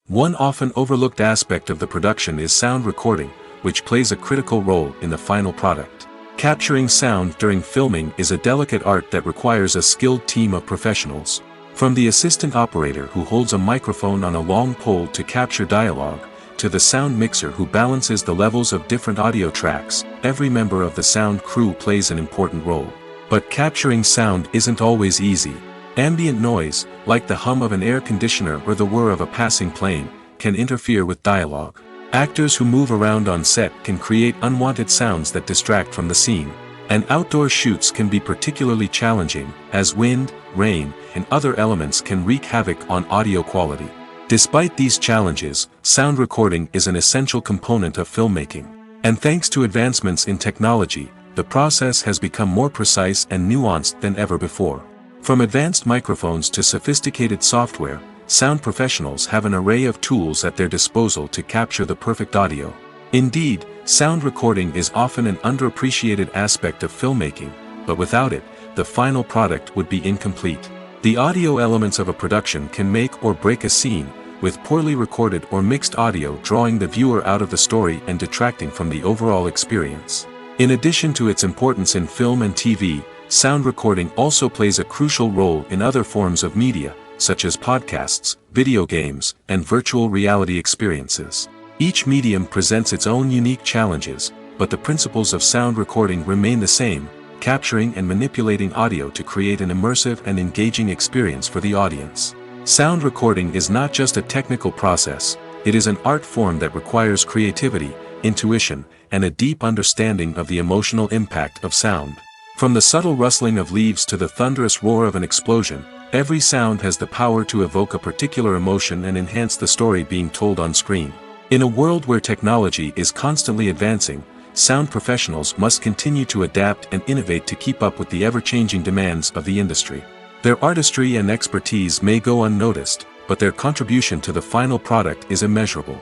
One often overlooked aspect of the production is sound recording, which plays a critical role in the final product. Capturing sound during filming is a delicate art that requires a skilled team of professionals. From the assistant operator who holds a microphone on a long pole to capture dialogue, to the sound mixer who balances the levels of different audio tracks, every member of the sound crew plays an important role. But capturing sound isn't always easy. Ambient noise, like the hum of an air conditioner or the whir of a passing plane, can interfere with dialogue. Actors who move around on set can create unwanted sounds that distract from the scene. And outdoor shoots can be particularly challenging, as wind, rain, and other elements can wreak havoc on audio quality. Despite these challenges, sound recording is an essential component of filmmaking. And thanks to advancements in technology, the process has become more precise and nuanced than ever before. From advanced microphones to sophisticated software, sound professionals have an array of tools at their disposal to capture the perfect audio. Indeed, sound recording is often an underappreciated aspect of filmmaking, but without it, the final product would be incomplete. The audio elements of a production can make or break a scene, with poorly recorded or mixed audio drawing the viewer out of the story and detracting from the overall experience. In addition to its importance in film and TV, sound recording also plays a crucial role in other forms of media, such as podcasts, video games, and virtual reality experiences. Each medium presents its own unique challenges, but the principles of sound recording remain the same, capturing and manipulating audio to create an immersive and engaging experience for the audience. Sound recording is not just a technical process, it is an art form that requires creativity, intuition, and a deep understanding of the emotional impact of sound. From the subtle rustling of leaves to the thunderous roar of an explosion, every sound has the power to evoke a particular emotion and enhance the story being told on screen. In a world where technology is constantly advancing, sound professionals must continue to adapt and innovate to keep up with the ever-changing demands of the industry. Their artistry and expertise may go unnoticed, but their contribution to the final product is immeasurable.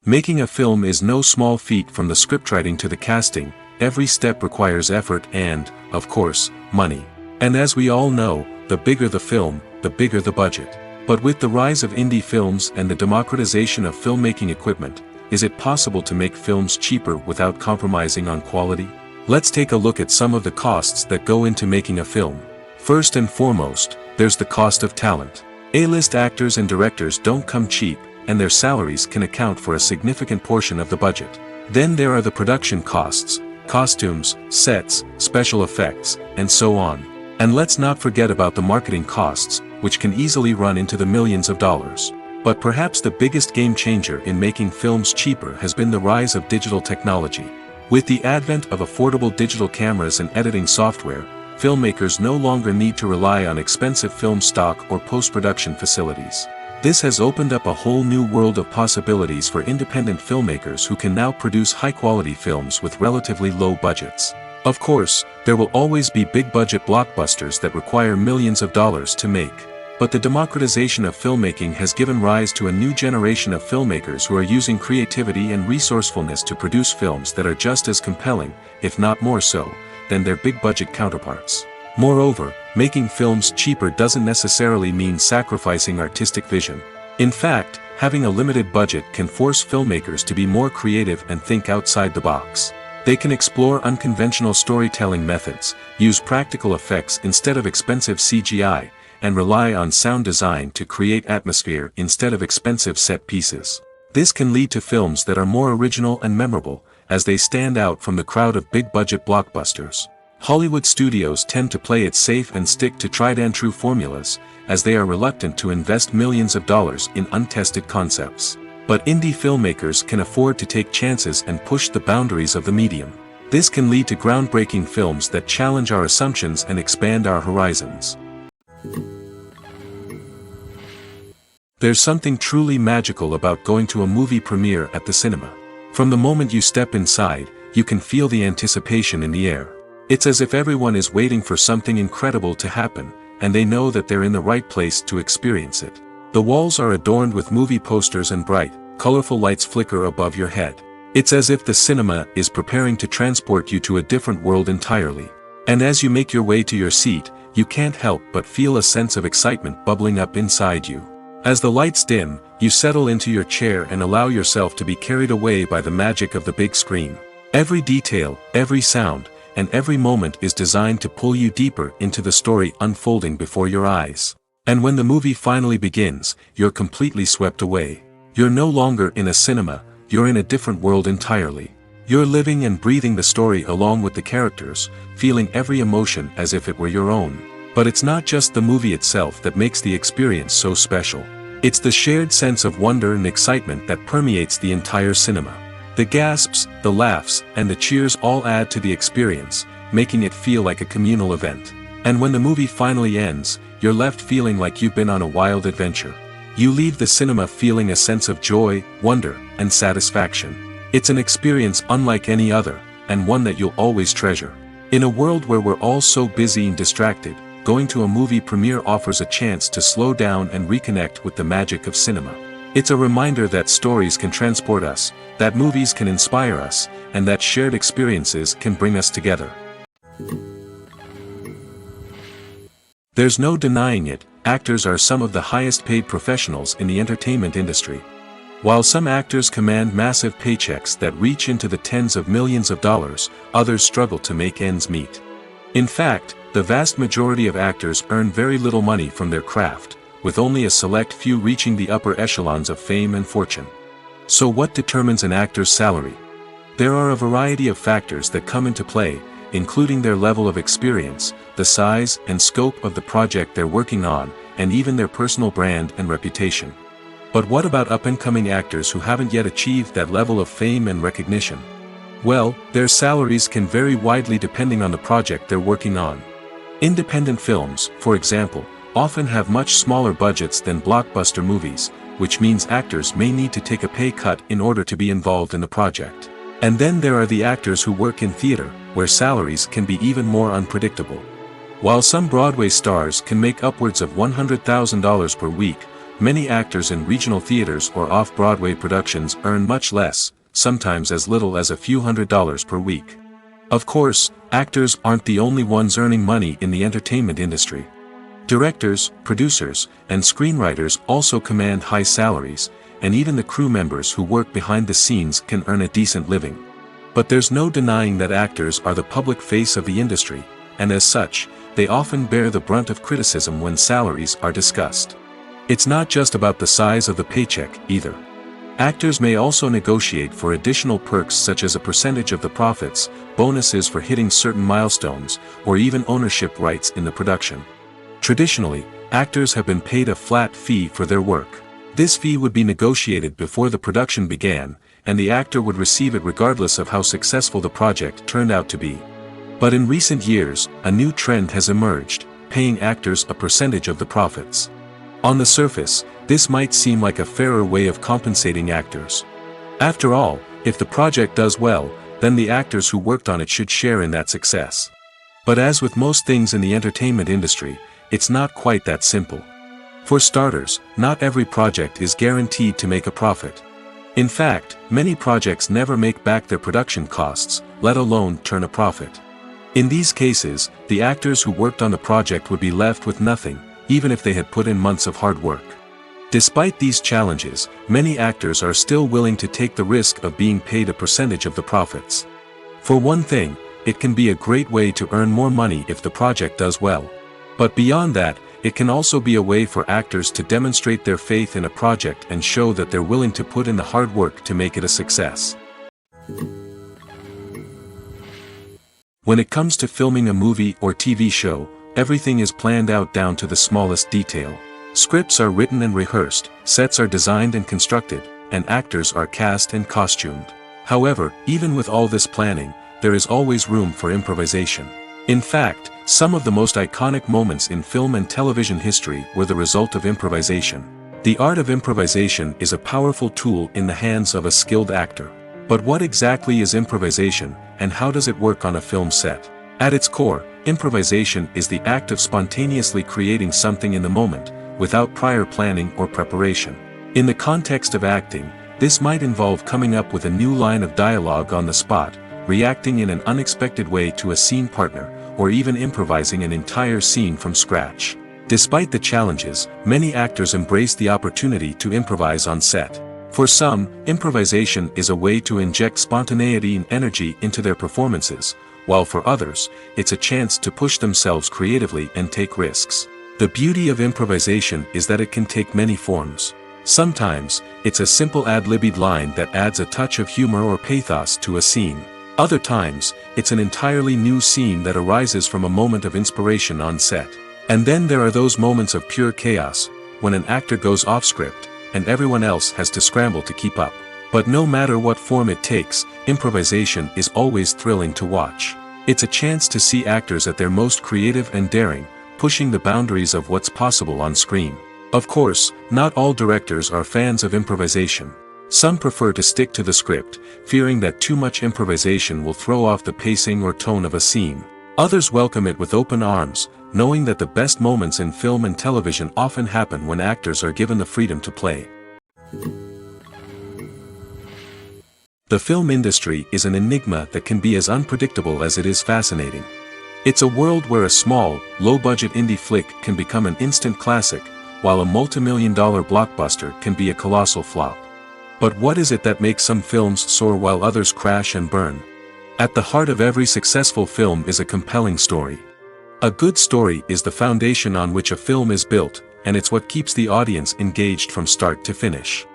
Making a film is no small feat. From the scriptwriting to the casting, every step requires effort and, of course, money. And as we all know, the bigger the film, the bigger the budget. But with the rise of indie films and the democratization of filmmaking equipment, is it possible to make films cheaper without compromising on quality? Let's take a look at some of the costs that go into making a film. First and foremost, there's the cost of talent. A-list actors and directors don't come cheap, and their salaries can account for a significant portion of the budget. Then there are the production costs, costumes, sets, special effects, and so on. And let's not forget about the marketing costs, which can easily run into the millions of dollars. But perhaps the biggest game changer in making films cheaper has been the rise of digital technology. With the advent of affordable digital cameras and editing software, filmmakers no longer need to rely on expensive film stock or post-production facilities. This has opened up a whole new world of possibilities for independent filmmakers who can now produce high-quality films with relatively low budgets. Of course, there will always be big-budget blockbusters that require millions of dollars to make. But the democratization of filmmaking has given rise to a new generation of filmmakers who are using creativity and resourcefulness to produce films that are just as compelling, if not more so, than their big-budget counterparts. Moreover, making films cheaper doesn't necessarily mean sacrificing artistic vision. In fact, having a limited budget can force filmmakers to be more creative and think outside the box. They can explore unconventional storytelling methods, use practical effects instead of expensive CGI, and rely on sound design to create atmosphere instead of expensive set pieces. This can lead to films that are more original and memorable, as they stand out from the crowd of big-budget blockbusters. Hollywood studios tend to play it safe and stick to tried-and-true formulas, as they are reluctant to invest millions of dollars in untested concepts. But indie filmmakers can afford to take chances and push the boundaries of the medium. This can lead to groundbreaking films that challenge our assumptions and expand our horizons. There's something truly magical about going to a movie premiere at the cinema. From the moment you step inside, you can feel the anticipation in the air. It's as if everyone is waiting for something incredible to happen, and they know that they're in the right place to experience it. The walls are adorned with movie posters and bright, colorful lights flicker above your head. It's as if the cinema is preparing to transport you to a different world entirely. And as you make your way to your seat, you can't help but feel a sense of excitement bubbling up inside you. As the lights dim, you settle into your chair and allow yourself to be carried away by the magic of the big screen. Every detail, every sound, and every moment is designed to pull you deeper into the story unfolding before your eyes. And when the movie finally begins, you're completely swept away. You're no longer in a cinema, you're in a different world entirely. You're living and breathing the story along with the characters, feeling every emotion as if it were your own. But it's not just the movie itself that makes the experience so special. It's the shared sense of wonder and excitement that permeates the entire cinema. The gasps, the laughs, and the cheers all add to the experience, making it feel like a communal event. And when the movie finally ends, you're left feeling like you've been on a wild adventure. You leave the cinema feeling a sense of joy, wonder, and satisfaction. It's an experience unlike any other, and one that you'll always treasure. In a world where we're all so busy and distracted, going to a movie premiere offers a chance to slow down and reconnect with the magic of cinema. It's a reminder that stories can transport us, that movies can inspire us, and that shared experiences can bring us together. There's no denying it, actors are some of the highest paid professionals in the entertainment industry. While some actors command massive paychecks that reach into the tens of millions of dollars, others struggle to make ends meet. In fact, the vast majority of actors earn very little money from their craft, with only a select few reaching the upper echelons of fame and fortune. So what determines an actor's salary? There are a variety of factors that come into play, including their level of experience, the size and scope of the project they're working on, and even their personal brand and reputation. But what about up-and-coming actors who haven't yet achieved that level of fame and recognition? Well, their salaries can vary widely depending on the project they're working on. Independent films, for example, often have much smaller budgets than blockbuster movies, which means actors may need to take a pay cut in order to be involved in the project. And then there are the actors who work in theater, where salaries can be even more unpredictable. While some Broadway stars can make upwards of $100,000 per week, many actors in regional theaters or off-Broadway productions earn much less, sometimes as little as a few $100s per week. Of course, actors aren't the only ones earning money in the entertainment industry. Directors, producers, and screenwriters also command high salaries, and even the crew members who work behind the scenes can earn a decent living. But there's no denying that actors are the public face of the industry, and as such, they often bear the brunt of criticism when salaries are discussed. It's not just about the size of the paycheck, either. Actors may also negotiate for additional perks such as a percentage of the profits, bonuses for hitting certain milestones, or even ownership rights in the production. Traditionally, actors have been paid a flat fee for their work. This fee would be negotiated before the production began, and the actor would receive it regardless of how successful the project turned out to be. But in recent years, a new trend has emerged, paying actors a percentage of the profits. On the surface, this might seem like a fairer way of compensating actors. After all, if the project does well, then the actors who worked on it should share in that success. But as with most things in the entertainment industry, it's not quite that simple. For starters, not every project is guaranteed to make a profit. In fact, many projects never make back their production costs, let alone turn a profit. In these cases, the actors who worked on the project would be left with nothing, even if they had put in months of hard work. Despite these challenges, many actors are still willing to take the risk of being paid a percentage of the profits. For one thing, it can be a great way to earn more money if the project does well. But beyond that, it can also be a way for actors to demonstrate their faith in a project and show that they're willing to put in the hard work to make it a success. When it comes to filming a movie or TV show, everything is planned out down to the smallest detail. Scripts are written and rehearsed, sets are designed and constructed, and actors are cast and costumed. However, even with all this planning, there is always room for improvisation. In fact, some of the most iconic moments in film and television history were the result of improvisation. The art of improvisation is a powerful tool in the hands of a skilled actor. But what exactly is improvisation, and how does it work on a film set? At its core, improvisation is the act of spontaneously creating something in the moment, without prior planning or preparation. In the context of acting, this might involve coming up with a new line of dialogue on the spot, reacting in an unexpected way to a scene partner, or even improvising an entire scene from scratch. Despite the challenges, many actors embrace the opportunity to improvise on set. For some, improvisation is a way to inject spontaneity and energy into their performances, while for others, it's a chance to push themselves creatively and take risks. The beauty of improvisation is that it can take many forms. Sometimes, it's a simple ad-libbed line that adds a touch of humor or pathos to a scene. Other times, it's an entirely new scene that arises from a moment of inspiration on set. And then there are those moments of pure chaos, when an actor goes off script, and everyone else has to scramble to keep up. But no matter what form it takes, improvisation is always thrilling to watch. It's a chance to see actors at their most creative and daring, pushing the boundaries of what's possible on screen. Of course, not all directors are fans of improvisation. Some prefer to stick to the script, fearing that too much improvisation will throw off the pacing or tone of a scene. Others welcome it with open arms, knowing that the best moments in film and television often happen when actors are given the freedom to play. The film industry is an enigma that can be as unpredictable as it is fascinating. It's a world where a small, low-budget indie flick can become an instant classic, while a multi-million-dollar blockbuster can be a colossal flop. But what is it that makes some films soar while others crash and burn? At the heart of every successful film is a compelling story. A good story is the foundation on which a film is built, and it's what keeps the audience engaged from start to finish.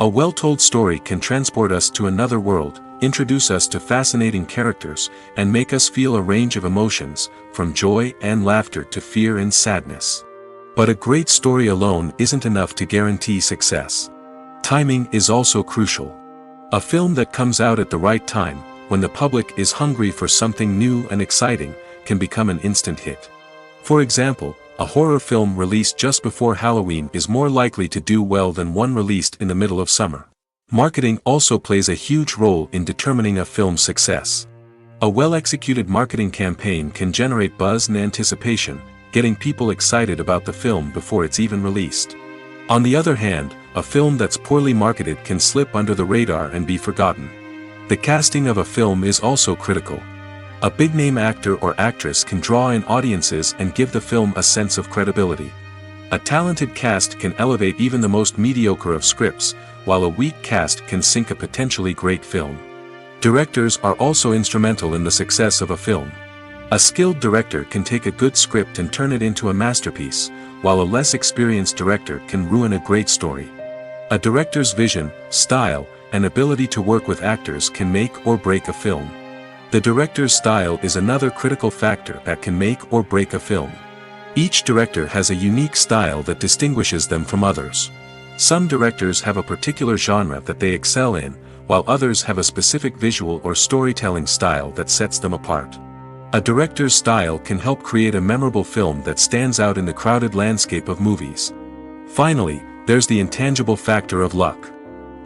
A well-told story can transport us to another world, introduce us to fascinating characters, and make us feel a range of emotions, from joy and laughter to fear and sadness. But a great story alone isn't enough to guarantee success. Timing is also crucial. A film that comes out at the right time, when the public is hungry for something new and exciting, can become an instant hit. For example, a horror film released just before Halloween is more likely to do well than one released in the middle of summer. Marketing also plays a huge role in determining a film's success. A well-executed marketing campaign can generate buzz and anticipation, getting people excited about the film before it's even released. On the other hand, a film that's poorly marketed can slip under the radar and be forgotten. The casting of a film is also critical. A big-name actor or actress can draw in audiences and give the film a sense of credibility. A talented cast can elevate even the most mediocre of scripts, while a weak cast can sink a potentially great film. Directors are also instrumental in the success of a film. A skilled director can take a good script and turn it into a masterpiece, while a less experienced director can ruin a great story. A director's vision, style, and ability to work with actors can make or break a film. The director's style is another critical factor that can make or break a film. Each director has a unique style that distinguishes them from others. Some directors have a particular genre that they excel in, while others have a specific visual or storytelling style that sets them apart. A director's style can help create a memorable film that stands out in the crowded landscape of movies. Finally, there's the intangible factor of luck.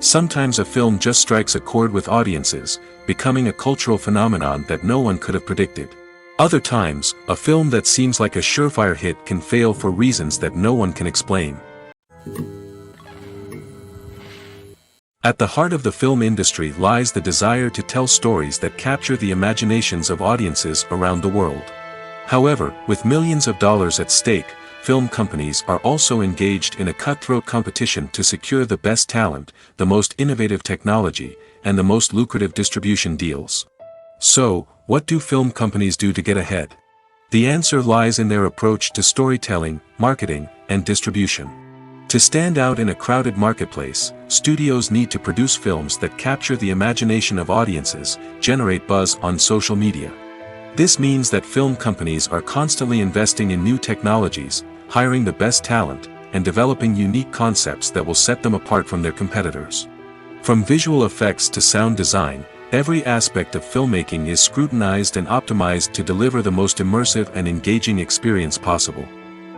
Sometimes a film just strikes a chord with audiences, becoming a cultural phenomenon that no one could have predicted. Other times, a film that seems like a surefire hit can fail for reasons that no one can explain. At the heart of the film industry lies the desire to tell stories that capture the imaginations of audiences around the world. However, with millions of dollars at stake, film companies are also engaged in a cutthroat competition to secure the best talent, the most innovative technology, and the most lucrative distribution deals. So, what do film companies do to get ahead? The answer lies in their approach to storytelling, marketing, and distribution. To stand out in a crowded marketplace, studios need to produce films that capture the imagination of audiences, generate buzz on social media. This means that film companies are constantly investing in new technologies, hiring the best talent, and developing unique concepts that will set them apart from their competitors. From visual effects to sound design, every aspect of filmmaking is scrutinized and optimized to deliver the most immersive and engaging experience possible.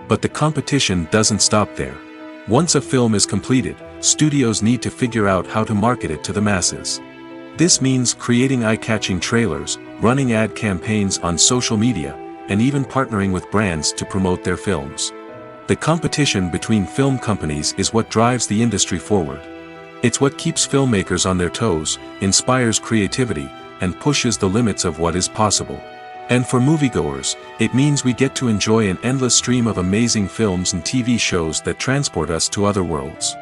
But the competition doesn't stop there. Once a film is completed, studios need to figure out how to market it to the masses. This means creating eye-catching trailers, running ad campaigns on social media, and even partnering with brands to promote their films. The competition between film companies is what drives the industry forward. It's what keeps filmmakers on their toes, inspires creativity, and pushes the limits of what is possible. And for moviegoers, it means we get to enjoy an endless stream of amazing films and TV shows that transport us to other worlds.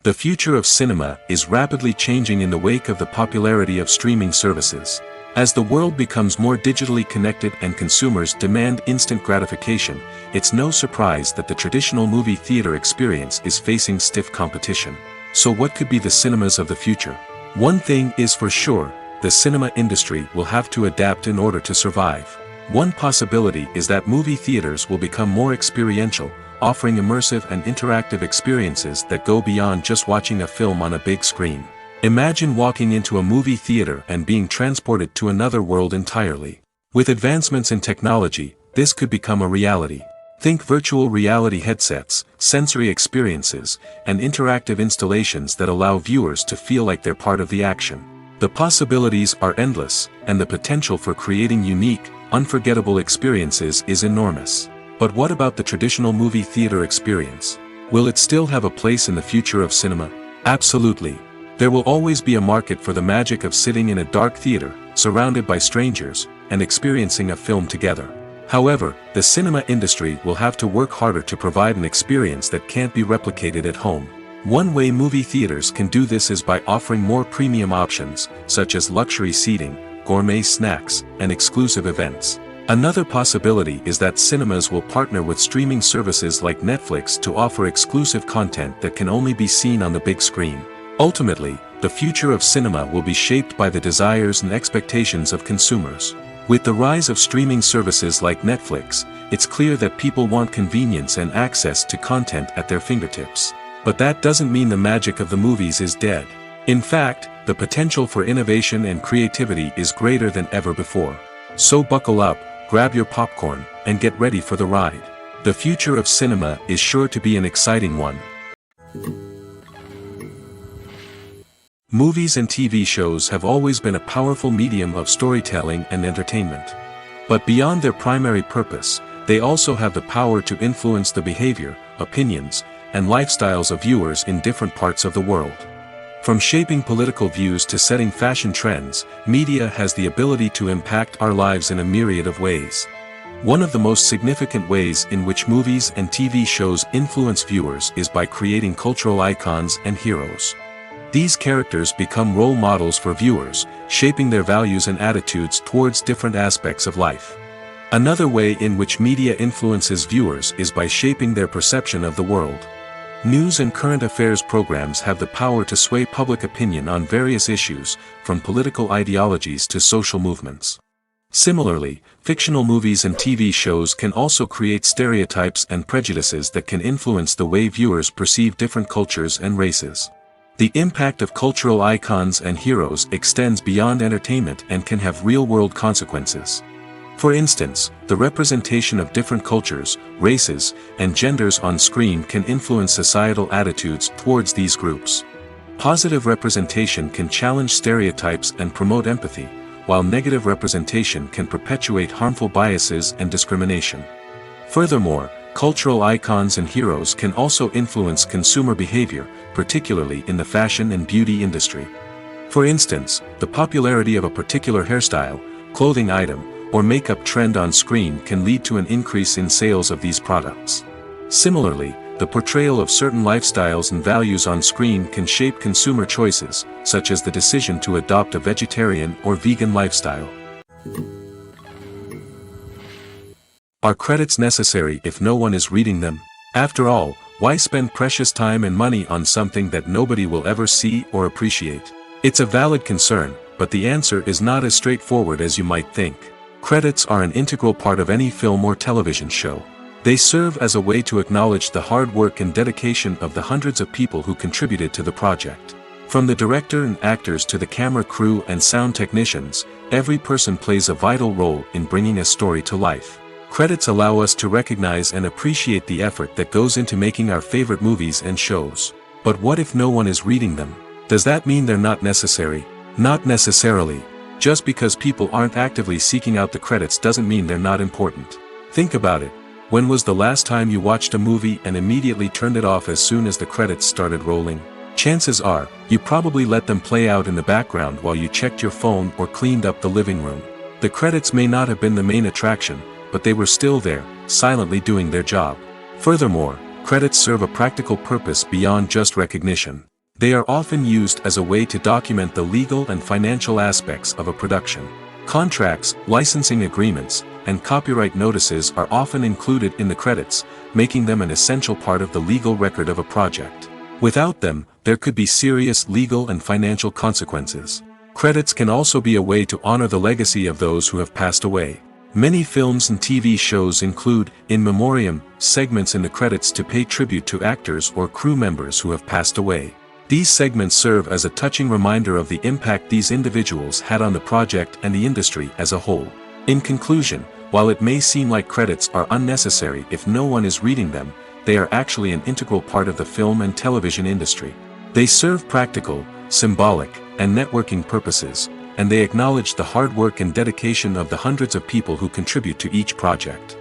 The future of cinema is rapidly changing in the wake of the popularity of streaming services. As the world becomes more digitally connected and consumers demand instant gratification, it's no surprise that the traditional movie theater experience is facing stiff competition. So what could be the cinemas of the future? One thing is for sure, the cinema industry will have to adapt in order to survive. One possibility is that movie theaters will become more experiential, offering immersive and interactive experiences that go beyond just watching a film on a big screen. Imagine walking into a movie theater and being transported to another world entirely. With advancements in technology, this could become a reality. Think virtual reality headsets, sensory experiences, and interactive installations that allow viewers to feel like they're part of the action. The possibilities are endless, and the potential for creating unique, unforgettable experiences is enormous. But what about the traditional movie theater experience? Will it still have a place in the future of cinema? Absolutely. There will always be a market for the magic of sitting in a dark theater, surrounded by strangers, and experiencing a film together. However, the cinema industry will have to work harder to provide an experience that can't be replicated at home. One way movie theaters can do this is by offering more premium options, such as luxury seating, gourmet snacks, and exclusive events. Another possibility is that cinemas will partner with streaming services like Netflix to offer exclusive content that can only be seen on the big screen. Ultimately, the future of cinema will be shaped by the desires and expectations of consumers. With the rise of streaming services like Netflix, it's clear that people want convenience and access to content at their fingertips. But that doesn't mean the magic of the movies is dead. In fact, the potential for innovation and creativity is greater than ever before. So buckle up, grab your popcorn, and get ready for the ride. The future of cinema is sure to be an exciting one. Movies and TV shows have always been a powerful medium of storytelling and entertainment. But beyond their primary purpose, they also have the power to influence the behavior, opinions, and lifestyles of viewers in different parts of the world. From shaping political views to setting fashion trends, media has the ability to impact our lives in a myriad of ways. One of the most significant ways in which movies and TV shows influence viewers is by creating cultural icons and heroes. These characters become role models for viewers, shaping their values and attitudes towards different aspects of life. Another way in which media influences viewers is by shaping their perception of the world. News and current affairs programs have the power to sway public opinion on various issues, from political ideologies to social movements. Similarly, fictional movies and TV shows can also create stereotypes and prejudices that can influence the way viewers perceive different cultures and races. The impact of cultural icons and heroes extends beyond entertainment and can have real-world consequences. For instance, the representation of different cultures, races, and genders on screen can influence societal attitudes towards these groups. Positive representation can challenge stereotypes and promote empathy, while negative representation can perpetuate harmful biases and discrimination. Furthermore, cultural icons and heroes can also influence consumer behavior, particularly in the fashion and beauty industry. For instance, the popularity of a particular hairstyle, clothing item, or makeup trend on screen can lead to an increase in sales of these products. Similarly, the portrayal of certain lifestyles and values on screen can shape consumer choices, such as the decision to adopt a vegetarian or vegan lifestyle. Are credits necessary if no one is reading them? After all, why spend precious time and money on something that nobody will ever see or appreciate? It's a valid concern, but the answer is not as straightforward as you might think. Credits are an integral part of any film or television show. They serve as a way to acknowledge the hard work and dedication of the hundreds of people who contributed to the project. From the director and actors to the camera crew and sound technicians, every person plays a vital role in bringing a story to life. Credits allow us to recognize and appreciate the effort that goes into making our favorite movies and shows. But what if no one is reading them? Does that mean they're not necessary? Not necessarily. Just because people aren't actively seeking out the credits doesn't mean they're not important. Think about it. When was the last time you watched a movie and immediately turned it off as soon as the credits started rolling? Chances are, you probably let them play out in the background while you checked your phone or cleaned up the living room. The credits may not have been the main attraction, but they were still there, silently doing their job. Furthermore, credits serve a practical purpose beyond just recognition. They are often used as a way to document the legal and financial aspects of a production. Contracts, licensing agreements, and copyright notices are often included in the credits, making them an essential part of the legal record of a project. Without them, there could be serious legal and financial consequences. Credits can also be a way to honor the legacy of those who have passed away. Many films and TV shows include, in memoriam, segments in the credits to pay tribute to actors or crew members who have passed away. These segments serve as a touching reminder of the impact these individuals had on the project and the industry as a whole. In conclusion, while it may seem like credits are unnecessary if no one is reading them, they are actually an integral part of the film and television industry. They serve practical, symbolic, and networking purposes, and they acknowledge the hard work and dedication of the hundreds of people who contribute to each project.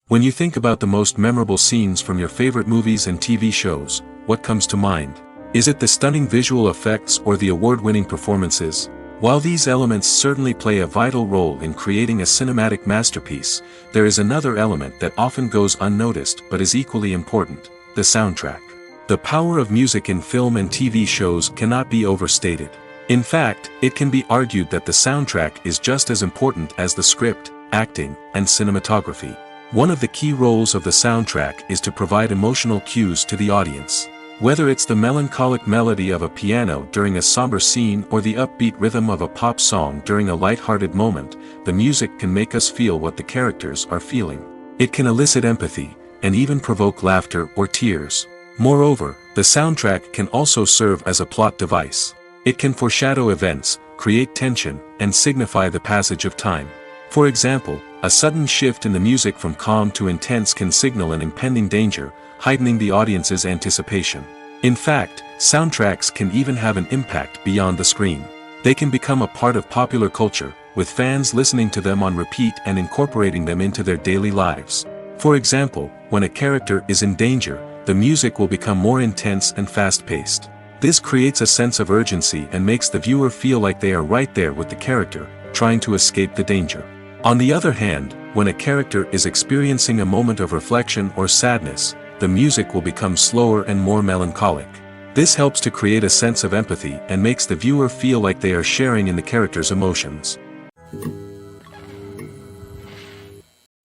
When you think about the most memorable scenes from your favorite movies and TV shows, what comes to mind? Is it the stunning visual effects or the award-winning performances? While these elements certainly play a vital role in creating a cinematic masterpiece, there is another element that often goes unnoticed but is equally important: the soundtrack. The power of music in film and TV shows cannot be overstated. In fact, it can be argued that the soundtrack is just as important as the script, acting, and cinematography. One of the key roles of the soundtrack is to provide emotional cues to the audience. Whether it's the melancholic melody of a piano during a somber scene or the upbeat rhythm of a pop song during a light-hearted moment, the music can make us feel what the characters are feeling. It can elicit empathy, and even provoke laughter or tears. Moreover, the soundtrack can also serve as a plot device. It can foreshadow events, create tension, and signify the passage of time. For example, a sudden shift in the music from calm to intense can signal an impending danger, heightening the audience's anticipation. In fact, soundtracks can even have an impact beyond the screen. They can become a part of popular culture, with fans listening to them on repeat and incorporating them into their daily lives. For example, when a character is in danger, the music will become more intense and fast-paced. This creates a sense of urgency and makes the viewer feel like they are right there with the character, trying to escape the danger. On the other hand, when a character is experiencing a moment of reflection or sadness, the music will become slower and more melancholic. This helps to create a sense of empathy and makes the viewer feel like they are sharing in the character's emotions.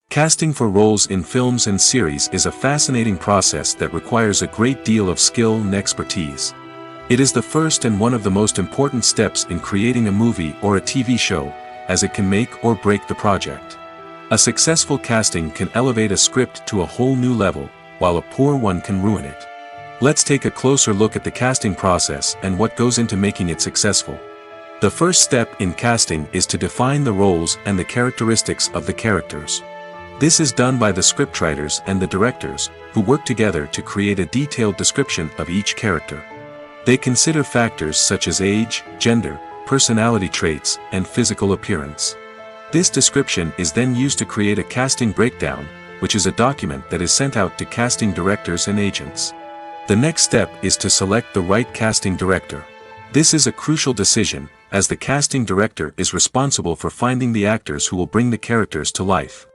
Casting for roles in films and series is a fascinating process that requires a great deal of skill and expertise. It is the first and one of the most important steps in creating a movie or a TV show, as it can make or break the project. A successful casting can elevate a script to a whole new level, while a poor one can ruin it. Let's take a closer look at the casting process and what goes into making it successful. The first step in casting is to define the roles and the characteristics of the characters. This is done by the scriptwriters and the directors, who work together to create a detailed description of each character. They consider factors such as age, gender, personality traits, and physical appearance. This description is then used to create a casting breakdown, which is a document that is sent out to casting directors and agents. The next step is to select the right casting director. This is a crucial decision, as the casting director is responsible for finding the actors who will bring the characters to life.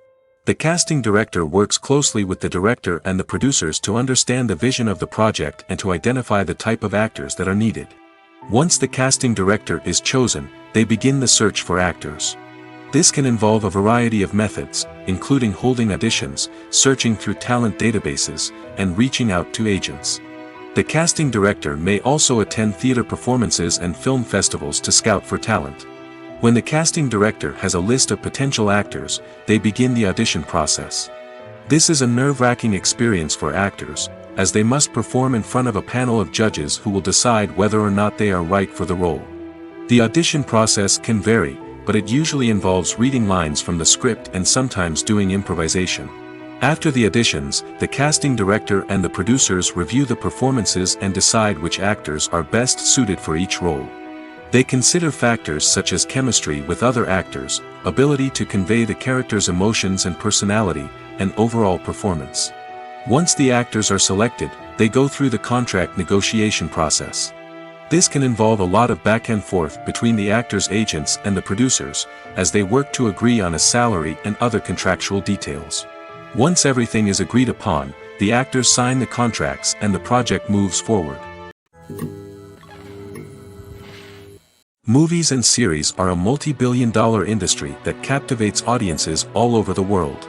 The casting director works closely with the director and the producers to understand the vision of the project and to identify the type of actors that are needed. Once the casting director is chosen, they begin the search for actors. This can involve a variety of methods, including holding auditions, searching through talent databases, and reaching out to agents. The casting director may also attend theater performances and film festivals to scout for talent. When the casting director has a list of potential actors, they begin the audition process. This is a nerve-wracking experience for actors, as they must perform in front of a panel of judges who will decide whether or not they are right for the role. The audition process can vary, but it usually involves reading lines from the script and sometimes doing improvisation. After the auditions, the casting director and the producers review the performances and decide which actors are best suited for each role. They consider factors such as chemistry with other actors, ability to convey the character's emotions and personality, and overall performance. Once the actors are selected, they go through the contract negotiation process. This can involve a lot of back and forth between the actors' agents and the producers, as they work to agree on a salary and other contractual details. Once everything is agreed upon, the actors sign the contracts and the project moves forward. Movies and series are a multi-billion-dollar industry that captivates audiences all over the world.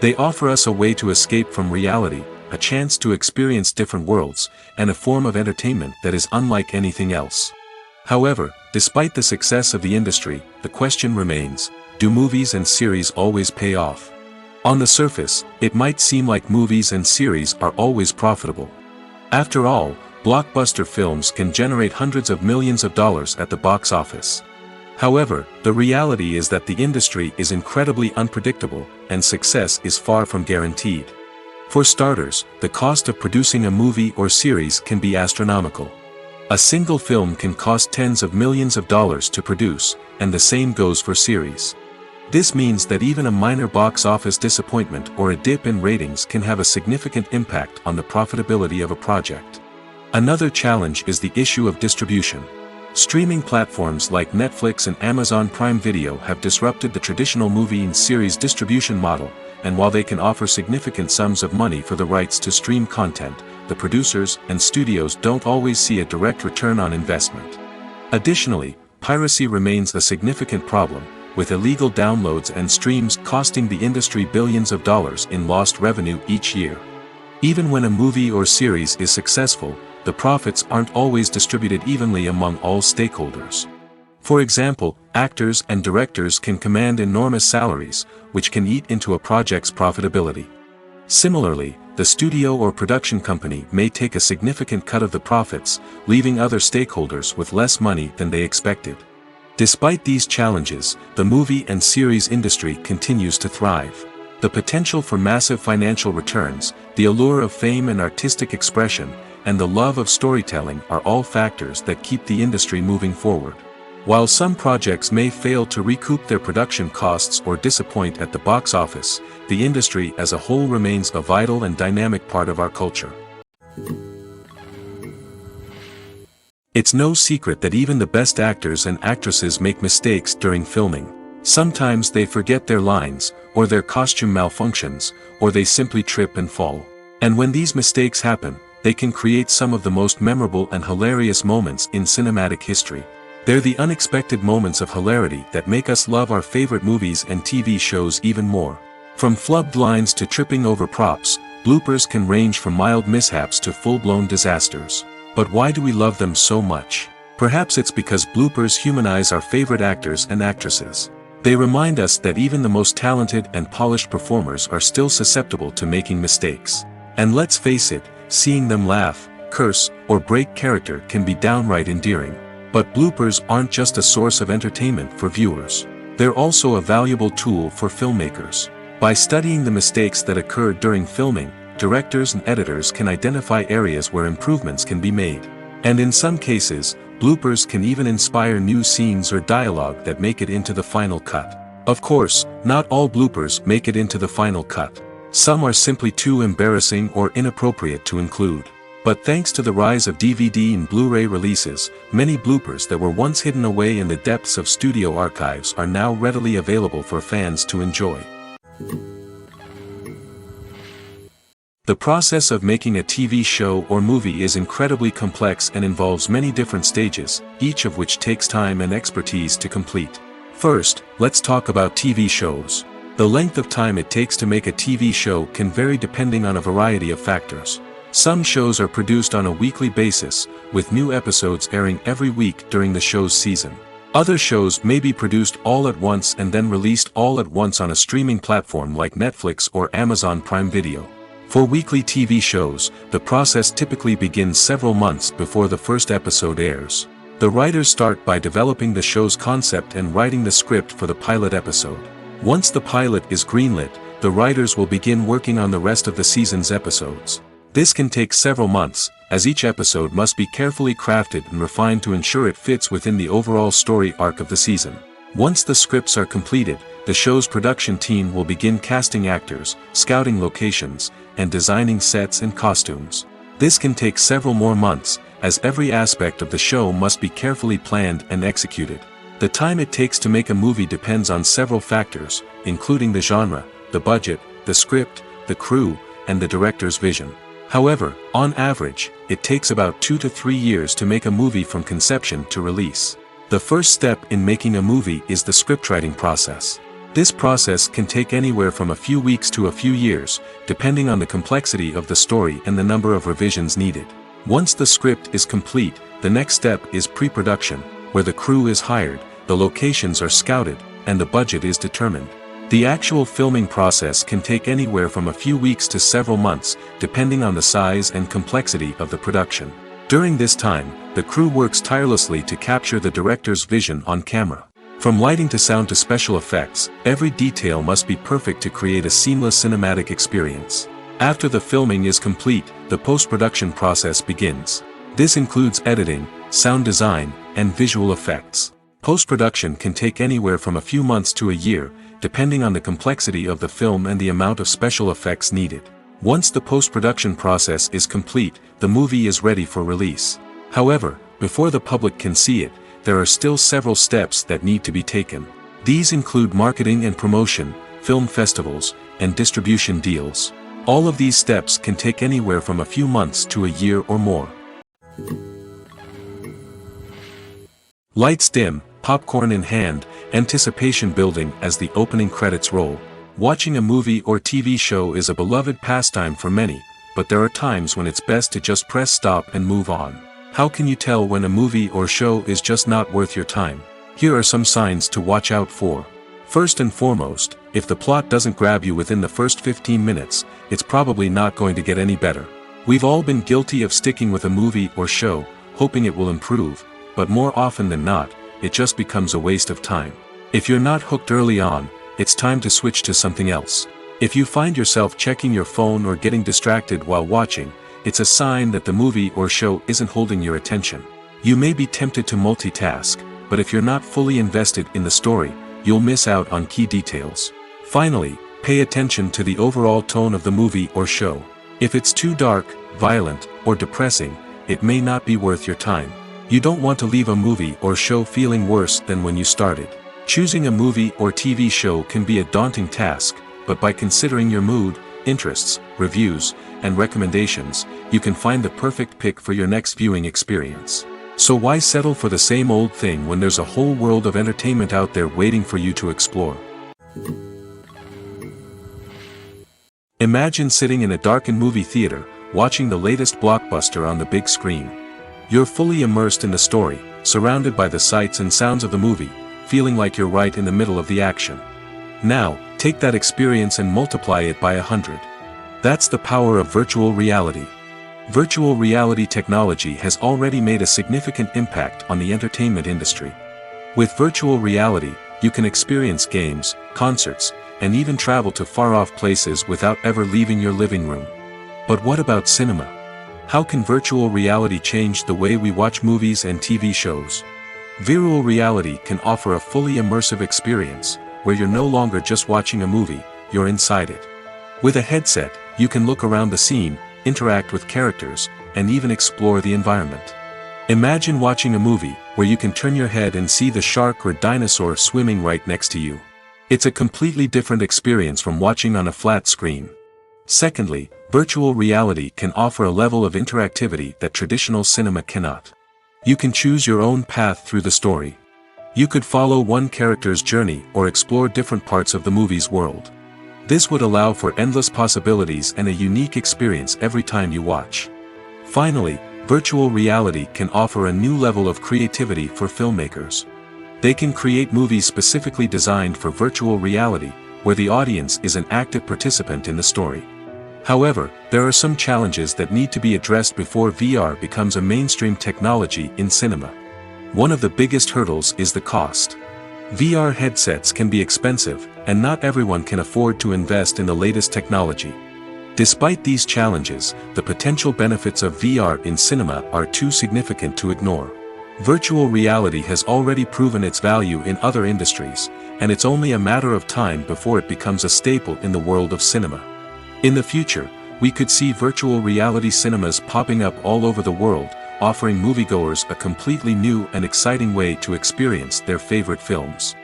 They offer us a way to escape from reality, a chance to experience different worlds, and a form of entertainment that is unlike anything else. However, despite the success of the industry, the question remains, do movies and series always pay off? On the surface, it might seem like movies and series are always profitable. After all, blockbuster films can generate hundreds of millions of dollars at the box office. However, the reality is that the industry is incredibly unpredictable, and success is far from guaranteed. For starters, the cost of producing a movie or series can be astronomical. A single film can cost tens of millions of dollars to produce, and the same goes for series. This means that even a minor box office disappointment or a dip in ratings can have a significant impact on the profitability of a project. Another challenge is the issue of distribution. Streaming platforms like Netflix and Amazon Prime Video have disrupted the traditional movie and series distribution model, and while they can offer significant sums of money for the rights to stream content, the producers and studios don't always see a direct return on investment. Additionally, piracy remains a significant problem, with illegal downloads and streams costing the industry billions of dollars in lost revenue each year. Even when a movie or series is successful, the profits aren't always distributed evenly among all stakeholders. For example, actors and directors can command enormous salaries, which can eat into a project's profitability. Similarly, the studio or production company may take a significant cut of the profits, leaving other stakeholders with less money than they expected. Despite these challenges, the movie and series industry continues to thrive. The potential for massive financial returns, the allure of fame and artistic expression, and the love of storytelling are all factors that keep the industry moving forward. While some projects may fail to recoup their production costs or disappoint at the box office, the industry as a whole remains a vital and dynamic part of our culture. It's no secret that even the best actors and actresses make mistakes during filming. Sometimes they forget their lines, or their costume malfunctions, or they simply trip and fall. And when these mistakes happen, they can create some of the most memorable and hilarious moments in cinematic history. They're the unexpected moments of hilarity that make us love our favorite movies and TV shows even more. From flubbed lines to tripping over props, bloopers can range from mild mishaps to full-blown disasters. But why do we love them so much? Perhaps it's because bloopers humanize our favorite actors and actresses. They remind us that even the most talented and polished performers are still susceptible to making mistakes. And let's face it, seeing them laugh, curse, or break character can be downright endearing. But bloopers aren't just a source of entertainment for viewers. They're also a valuable tool for filmmakers. By studying the mistakes that occurred during filming, directors and editors can identify areas where improvements can be made. And in some cases, bloopers can even inspire new scenes or dialogue that make it into the final cut. Of course, not all bloopers make it into the final cut. Some are simply too embarrassing or inappropriate to include. But thanks to the rise of DVD and Blu-ray releases, many bloopers that were once hidden away in the depths of studio archives are now readily available for fans to enjoy. The process of making a TV show or movie is incredibly complex and involves many different stages, each of which takes time and expertise to complete. First, let's talk about TV shows. The length of time it takes to make a TV show can vary depending on a variety of factors. Some shows are produced on a weekly basis, with new episodes airing every week during the show's season. Other shows may be produced all at once and then released all at once on a streaming platform like Netflix or Amazon Prime Video. For weekly TV shows, the process typically begins several months before the first episode airs. The writers start by developing the show's concept and writing the script for the pilot episode. Once the pilot is greenlit, the writers will begin working on the rest of the season's episodes. This can take several months, as each episode must be carefully crafted and refined to ensure it fits within the overall story arc of the season. Once the scripts are completed, the show's production team will begin casting actors, scouting locations, and designing sets and costumes. This can take several more months, as every aspect of the show must be carefully planned and executed. The time it takes to make a movie depends on several factors, including the genre, the budget, the script, the crew, and the director's vision. However, on average, it takes about 2 to 3 years to make a movie from conception to release. The first step in making a movie is the scriptwriting process. This process can take anywhere from a few weeks to a few years, depending on the complexity of the story and the number of revisions needed. Once the script is complete, the next step is pre-production, where the crew is hired, the locations are scouted, and the budget is determined. The actual filming process can take anywhere from a few weeks to several months, depending on the size and complexity of the production. During this time, the crew works tirelessly to capture the director's vision on camera. From lighting to sound to special effects, every detail must be perfect to create a seamless cinematic experience. After the filming is complete, the post-production process begins. This includes editing, sound design, and visual effects. Post-production can take anywhere from a few months to a year, depending on the complexity of the film and the amount of special effects needed. Once the post-production process is complete, the movie is ready for release. However, before the public can see it, there are still several steps that need to be taken. These include marketing and promotion, film festivals, and distribution deals. All of these steps can take anywhere from a few months to a year or more. Lights dim, popcorn in hand, anticipation building as the opening credits roll. Watching a movie or TV show is a beloved pastime for many, but there are times when it's best to just press stop and move on. How can you tell when a movie or show is just not worth your time? Here are some signs to watch out for. First and foremost, if the plot doesn't grab you within the first 15 minutes, it's probably not going to get any better. We've all been guilty of sticking with a movie or show, hoping it will improve, but more often than not, it just becomes a waste of time. If you're not hooked early on, it's time to switch to something else. If you find yourself checking your phone or getting distracted while watching, it's a sign that the movie or show isn't holding your attention. You may be tempted to multitask, but if you're not fully invested in the story, you'll miss out on key details. Finally, pay attention to the overall tone of the movie or show. If it's too dark, violent, or depressing, it may not be worth your time. You don't want to leave a movie or show feeling worse than when you started. Choosing a movie or TV show can be a daunting task, but by considering your mood, interests, reviews, and recommendations, you can find the perfect pick for your next viewing experience. So why settle for the same old thing when there's a whole world of entertainment out there waiting for you to explore? Imagine sitting in a darkened movie theater, watching the latest blockbuster on the big screen. You're fully immersed in the story, surrounded by the sights and sounds of the movie, feeling like you're right in the middle of the action. Now, take that experience and multiply it by 100. That's the power of virtual reality. Virtual reality technology has already made a significant impact on the entertainment industry. With virtual reality, you can experience games, concerts, and even travel to far-off places without ever leaving your living room. But what about cinema? How can virtual reality change the way we watch movies and TV shows? Virtual reality can offer a fully immersive experience, where you're no longer just watching a movie, you're inside it. With a headset, you can look around the scene, interact with characters, and even explore the environment. Imagine watching a movie where you can turn your head and see the shark or dinosaur swimming right next to you. It's a completely different experience from watching on a flat screen. Secondly, virtual reality can offer a level of interactivity that traditional cinema cannot. You can choose your own path through the story. You could follow one character's journey or explore different parts of the movie's world. This would allow for endless possibilities and a unique experience every time you watch. Finally, virtual reality can offer a new level of creativity for filmmakers. They can create movies specifically designed for virtual reality, where the audience is an active participant in the story. However, there are some challenges that need to be addressed before VR becomes a mainstream technology in cinema. One of the biggest hurdles is the cost. VR headsets can be expensive, and not everyone can afford to invest in the latest technology. Despite these challenges, the potential benefits of VR in cinema are too significant to ignore. Virtual reality has already proven its value in other industries, and it's only a matter of time before it becomes a staple in the world of cinema. In the future, we could see virtual reality cinemas popping up all over the world, offering moviegoers a completely new and exciting way to experience their favorite films.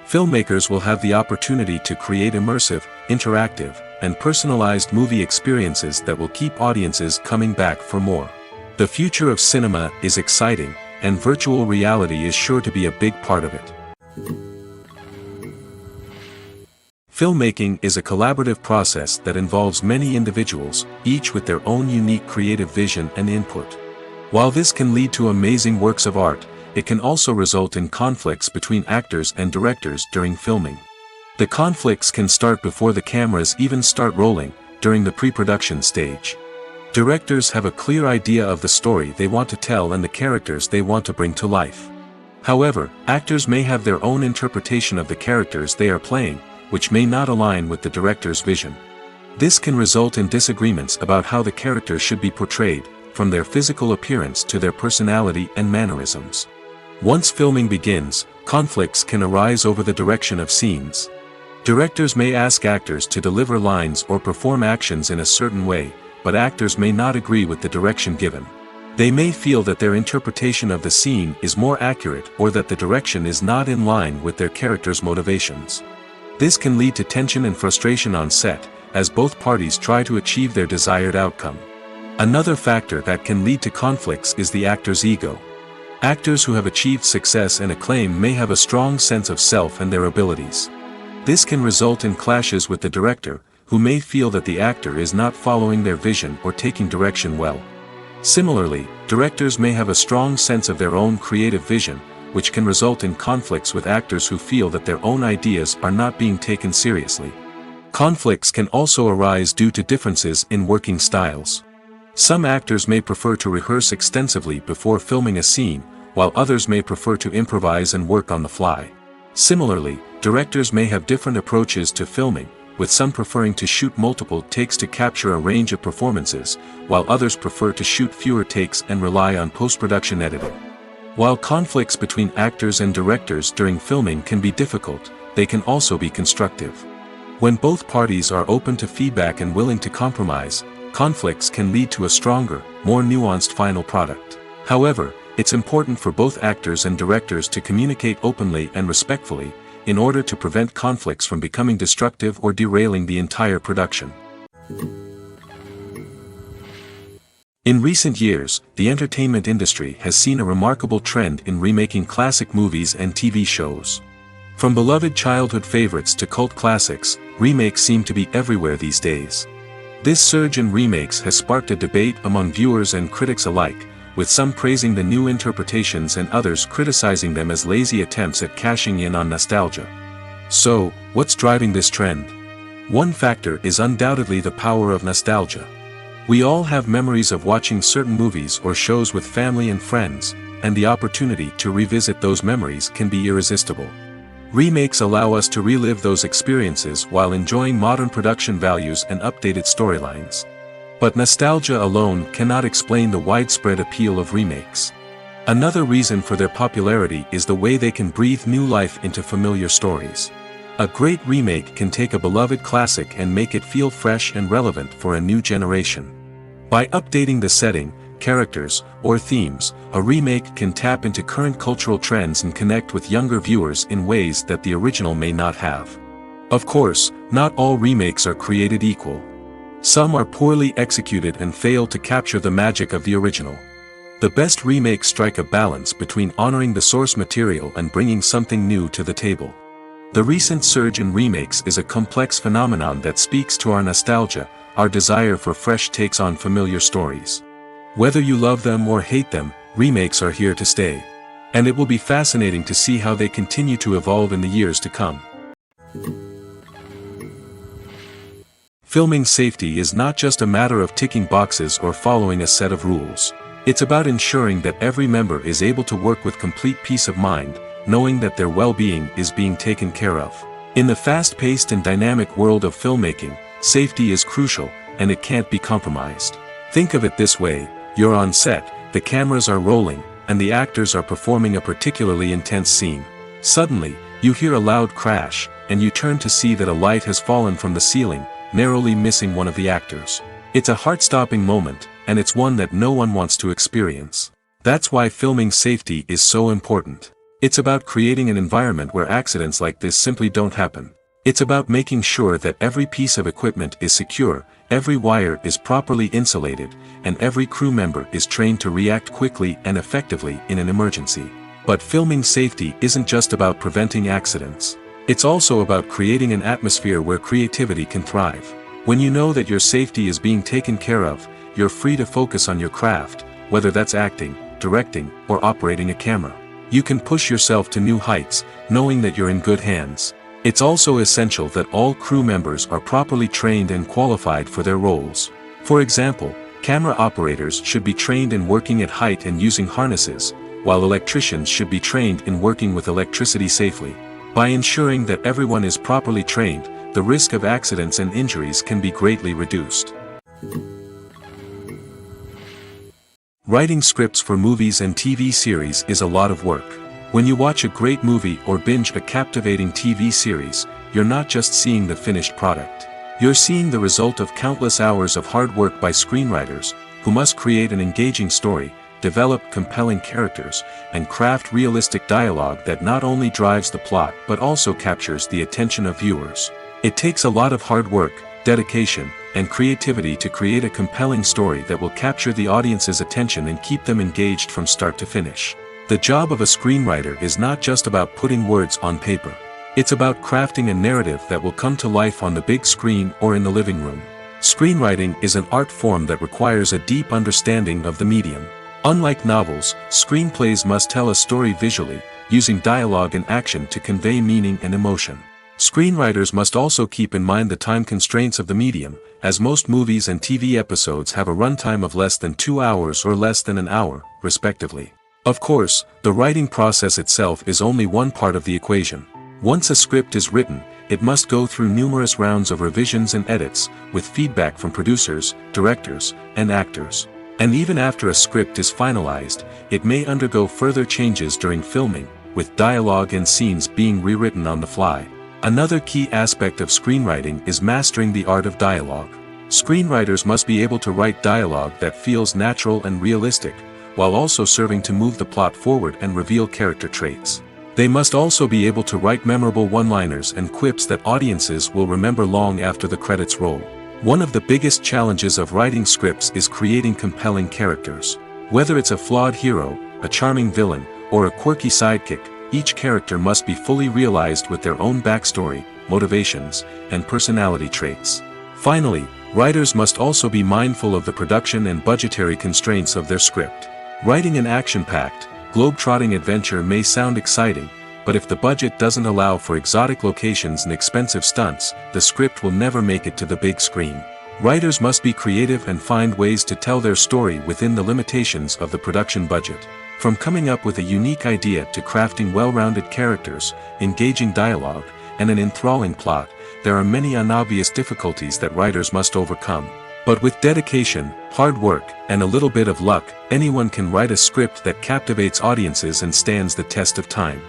Filmmakers will have the opportunity to create immersive, interactive, and personalized movie experiences that will keep audiences coming back for more. The future of cinema is exciting, and virtual reality is sure to be a big part of it. Filmmaking is a collaborative process that involves many individuals, each with their own unique creative vision and input. While this can lead to amazing works of art, it can also result in conflicts between actors and directors during filming. The conflicts can start before the cameras even start rolling, during the pre-production stage. Directors have a clear idea of the story they want to tell and the characters they want to bring to life. However, actors may have their own interpretation of the characters they are playing, which may not align with the director's vision. This can result in disagreements about how the characters should be portrayed, from their physical appearance to their personality and mannerisms. Once filming begins, conflicts can arise over the direction of scenes. Directors may ask actors to deliver lines or perform actions in a certain way, but actors may not agree with the direction given. They may feel that their interpretation of the scene is more accurate or that the direction is not in line with their character's motivations. This can lead to tension and frustration on set, as both parties try to achieve their desired outcome. Another factor that can lead to conflicts is the actor's ego. Actors who have achieved success and acclaim may have a strong sense of self and their abilities. This can result in clashes with the director, who may feel that the actor is not following their vision or taking direction well. Similarly, directors may have a strong sense of their own creative vision, which can result in conflicts with actors who feel that their own ideas are not being taken seriously. Conflicts can also arise due to differences in working styles. Some actors may prefer to rehearse extensively before filming a scene, while others may prefer to improvise and work on the fly. Similarly, directors may have different approaches to filming, with some preferring to shoot multiple takes to capture a range of performances, while others prefer to shoot fewer takes and rely on post-production editing. While conflicts between actors and directors during filming can be difficult, they can also be constructive. When both parties are open to feedback and willing to compromise, conflicts can lead to a stronger, more nuanced final product. However, it's important for both actors and directors to communicate openly and respectfully, in order to prevent conflicts from becoming destructive or derailing the entire production. In recent years, the entertainment industry has seen a remarkable trend in remaking classic movies and TV shows. From beloved childhood favorites to cult classics, remakes seem to be everywhere these days. This surge in remakes has sparked a debate among viewers and critics alike, with some praising the new interpretations and others criticizing them as lazy attempts at cashing in on nostalgia. So, what's driving this trend? One factor is undoubtedly the power of nostalgia. We all have memories of watching certain movies or shows with family and friends, and the opportunity to revisit those memories can be irresistible. Remakes allow us to relive those experiences while enjoying modern production values and updated storylines. But nostalgia alone cannot explain the widespread appeal of remakes. Another reason for their popularity is the way they can breathe new life into familiar stories. A great remake can take a beloved classic and make it feel fresh and relevant for a new generation. By updating the setting, characters, or themes, a remake can tap into current cultural trends and connect with younger viewers in ways that the original may not have. Of course, not all remakes are created equal. Some are poorly executed and fail to capture the magic of the original. The best remakes strike a balance between honoring the source material and bringing something new to the table. The recent surge in remakes is a complex phenomenon that speaks to our nostalgia, our desire for fresh takes on familiar stories. Whether you love them or hate them, remakes are here to stay. And it will be fascinating to see how they continue to evolve in the years to come. Filming safety is not just a matter of ticking boxes or following a set of rules. It's about ensuring that every member is able to work with complete peace of mind, knowing that their well-being is being taken care of. In the fast-paced and dynamic world of filmmaking, safety is crucial, and it can't be compromised. Think of it this way: you're on set, the cameras are rolling, and the actors are performing a particularly intense scene. Suddenly, you hear a loud crash, and you turn to see that a light has fallen from the ceiling, narrowly missing one of the actors. It's a heart-stopping moment, and it's one that no one wants to experience. That's why filming safety is so important. It's about creating an environment where accidents like this simply don't happen. It's about making sure that every piece of equipment is secure, every wire is properly insulated, and every crew member is trained to react quickly and effectively in an emergency. But filming safety isn't just about preventing accidents. It's also about creating an atmosphere where creativity can thrive. When you know that your safety is being taken care of, you're free to focus on your craft, whether that's acting, directing, or operating a camera. You can push yourself to new heights, knowing that you're in good hands. It's also essential that all crew members are properly trained and qualified for their roles. For example, camera operators should be trained in working at height and using harnesses, while electricians should be trained in working with electricity safely. By ensuring that everyone is properly trained, the risk of accidents and injuries can be greatly reduced. Writing scripts for movies and TV series is a lot of work. When you watch a great movie or binge a captivating TV series, you're not just seeing the finished product. You're seeing the result of countless hours of hard work by screenwriters, who must create an engaging story, develop compelling characters, and craft realistic dialogue that not only drives the plot but also captures the attention of viewers. It takes a lot of hard work, dedication, and creativity to create a compelling story that will capture the audience's attention and keep them engaged from start to finish. The job of a screenwriter is not just about putting words on paper. It's about crafting a narrative that will come to life on the big screen or in the living room. Screenwriting is an art form that requires a deep understanding of the medium. Unlike novels, screenplays must tell a story visually, using dialogue and action to convey meaning and emotion. Screenwriters must also keep in mind the time constraints of the medium, as most movies and TV episodes have a runtime of less than 2 hours or less than an hour, respectively. Of course, the writing process itself is only one part of the equation. Once a script is written, it must go through numerous rounds of revisions and edits, with feedback from producers, directors, and actors. And even after a script is finalized, it may undergo further changes during filming, with dialogue and scenes being rewritten on the fly. Another key aspect of screenwriting is mastering the art of dialogue. Screenwriters must be able to write dialogue that feels natural and realistic, while also serving to move the plot forward and reveal character traits. They must also be able to write memorable one-liners and quips that audiences will remember long after the credits roll. One of the biggest challenges of writing scripts is creating compelling characters. Whether it's a flawed hero, a charming villain, or a quirky sidekick, each character must be fully realized with their own backstory, motivations, and personality traits. Finally, writers must also be mindful of the production and budgetary constraints of their script. Writing an action-packed, globe-trotting adventure may sound exciting, but if the budget doesn't allow for exotic locations and expensive stunts, the script will never make it to the big screen. Writers must be creative and find ways to tell their story within the limitations of the production budget. From coming up with a unique idea to crafting well-rounded characters, engaging dialogue, and an enthralling plot, there are many unobvious difficulties that writers must overcome. But with dedication, hard work, and a little bit of luck, anyone can write a script that captivates audiences and stands the test of time.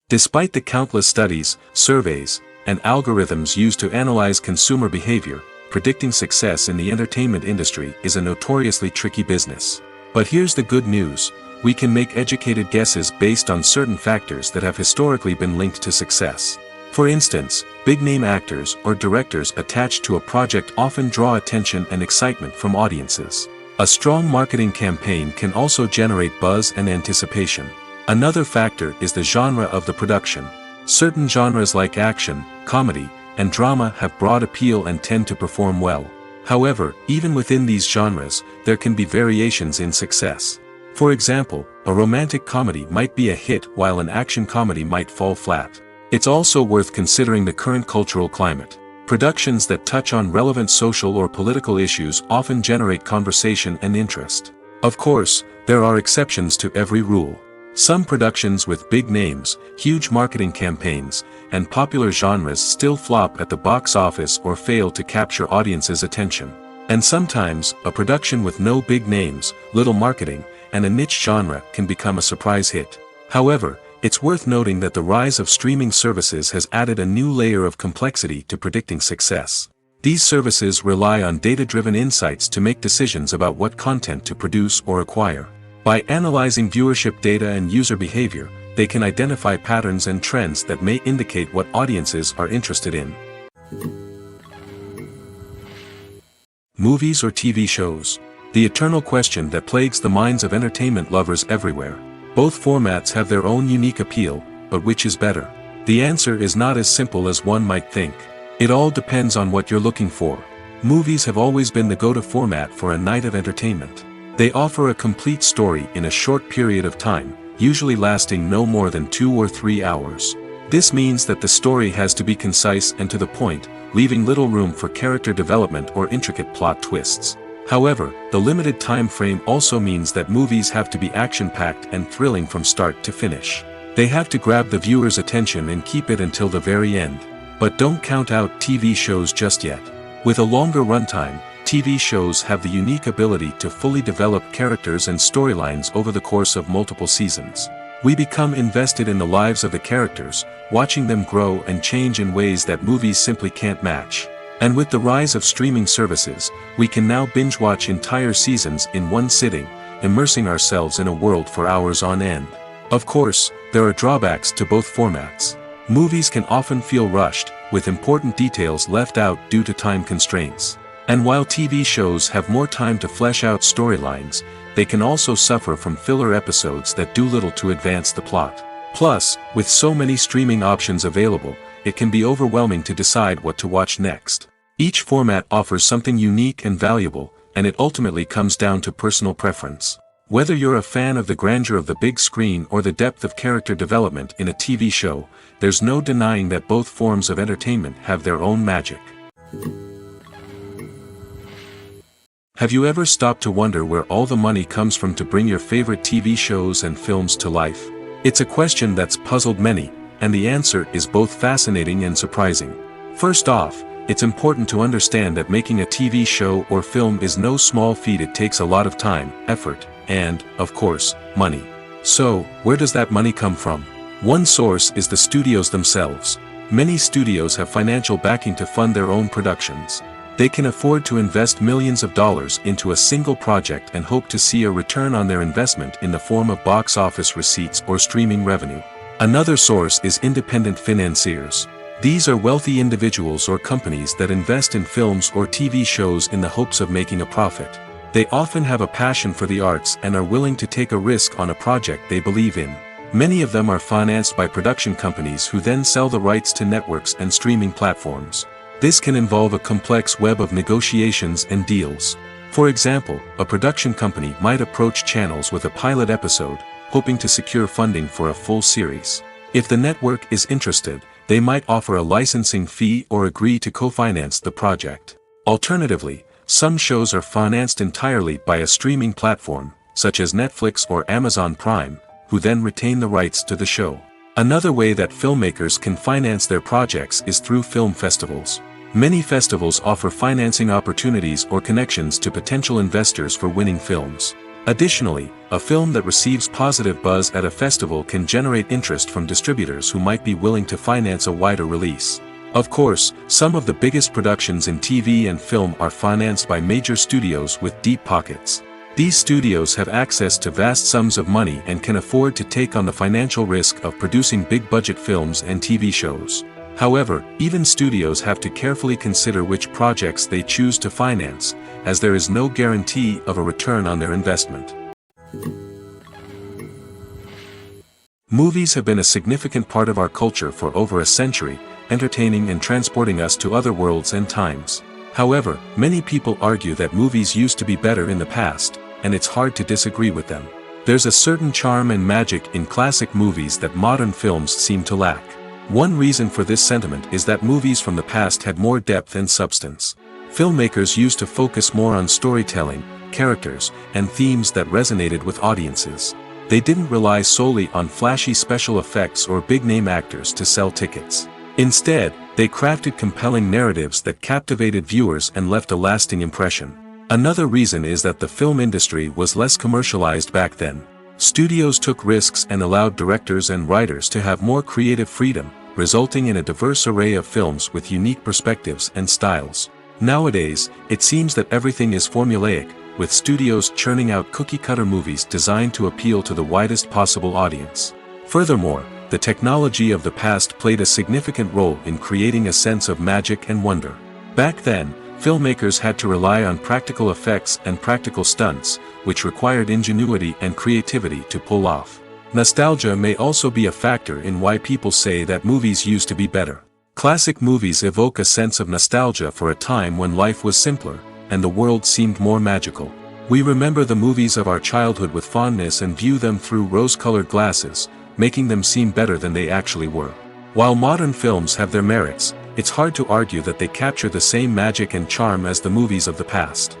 Despite the countless studies, surveys, and algorithms used to analyze consumer behavior, predicting success in the entertainment industry is a notoriously tricky business. But here's the good news: we can make educated guesses based on certain factors that have historically been linked to success. For instance, big-name actors or directors attached to a project often draw attention and excitement from audiences. A strong marketing campaign can also generate buzz and anticipation. Another factor is the genre of the production. Certain genres like action, comedy, and drama have broad appeal and tend to perform well. However, even within these genres, there can be variations in success. For example, a romantic comedy might be a hit while an action comedy might fall flat. It's also worth considering the current cultural climate. Productions that touch on relevant social or political issues often generate conversation and interest. Of course, there are exceptions to every rule. Some productions with big names, huge marketing campaigns, and popular genres still flop at the box office or fail to capture audiences' attention. And sometimes, a production with no big names, little marketing, and a niche genre can become a surprise hit. However, it's worth noting that the rise of streaming services has added a new layer of complexity to predicting success. These services rely on data-driven insights to make decisions about what content to produce or acquire. By analyzing viewership data and user behavior, they can identify patterns and trends that may indicate what audiences are interested in. Movies or TV shows? The eternal question that plagues the minds of entertainment lovers everywhere. Both formats have their own unique appeal, but which is better? The answer is not as simple as one might think. It all depends on what you're looking for. Movies have always been the go-to format for a night of entertainment. They offer a complete story in a short period of time, usually lasting no more than 2 or 3 hours. This means that the story has to be concise and to the point, leaving little room for character development or intricate plot twists. However, the limited time frame also means that movies have to be action-packed and thrilling from start to finish. They have to grab the viewer's attention and keep it until the very end. But don't count out TV shows just yet. With a longer runtime, TV shows have the unique ability to fully develop characters and storylines over the course of multiple seasons. We become invested in the lives of the characters, watching them grow and change in ways that movies simply can't match. And with the rise of streaming services, we can now binge-watch entire seasons in one sitting, immersing ourselves in a world for hours on end. Of course, there are drawbacks to both formats. Movies can often feel rushed, with important details left out due to time constraints. And while TV shows have more time to flesh out storylines, they can also suffer from filler episodes that do little to advance the plot. Plus, with so many streaming options available, it can be overwhelming to decide what to watch next. Each format offers something unique and valuable, and it ultimately comes down to personal preference. Whether you're a fan of the grandeur of the big screen or the depth of character development in a TV show, there's no denying that both forms of entertainment have their own magic. Have you ever stopped to wonder where all the money comes from to bring your favorite TV shows and films to life? It's a question that's puzzled many, and the answer is both fascinating and surprising. First off, it's important to understand that making a TV show or film is no small feat. It takes a lot of time, effort, and, of course, money. So, where does that money come from? One source is the studios themselves. Many studios have financial backing to fund their own productions. They can afford to invest millions of dollars into a single project and hope to see a return on their investment in the form of box office receipts or streaming revenue. Another source is independent financiers. These are wealthy individuals or companies that invest in films or TV shows in the hopes of making a profit. They often have a passion for the arts and are willing to take a risk on a project they believe in. Many of them are financed by production companies who then sell the rights to networks and streaming platforms. This can involve a complex web of negotiations and deals. For example, a production company might approach channels with a pilot episode, hoping to secure funding for a full series. If the network is interested, they might offer a licensing fee or agree to co-finance the project. Alternatively, some shows are financed entirely by a streaming platform, such as Netflix or Amazon Prime, who then retain the rights to the show. Another way that filmmakers can finance their projects is through film festivals. Many festivals offer financing opportunities or connections to potential investors for winning films. Additionally, a film that receives positive buzz at a festival can generate interest from distributors who might be willing to finance a wider release. Of course, some of the biggest productions in TV and film are financed by major studios with deep pockets. These studios have access to vast sums of money and can afford to take on the financial risk of producing big-budget films and TV shows. However, even studios have to carefully consider which projects they choose to finance, as there is no guarantee of a return on their investment. Movies have been a significant part of our culture for over a century, entertaining and transporting us to other worlds and times. However, many people argue that movies used to be better in the past, and it's hard to disagree with them. There's a certain charm and magic in classic movies that modern films seem to lack. One reason for this sentiment is that movies from the past had more depth and substance. Filmmakers used to focus more on storytelling, characters, and themes that resonated with audiences. They didn't rely solely on flashy special effects or big-name actors to sell tickets. Instead, they crafted compelling narratives that captivated viewers and left a lasting impression. Another reason is that the film industry was less commercialized back then. Studios took risks and allowed directors and writers to have more creative freedom, resulting in a diverse array of films with unique perspectives and styles. Nowadays, it seems that everything is formulaic, with studios churning out cookie-cutter movies designed to appeal to the widest possible audience. Furthermore, the technology of the past played a significant role in creating a sense of magic and wonder. Back then, filmmakers had to rely on practical effects and practical stunts, which required ingenuity and creativity to pull off. Nostalgia may also be a factor in why people say that movies used to be better. Classic movies evoke a sense of nostalgia for a time when life was simpler, and the world seemed more magical. We remember the movies of our childhood with fondness and view them through rose-colored glasses, making them seem better than they actually were. While modern films have their merits, it's hard to argue that they capture the same magic and charm as the movies of the past.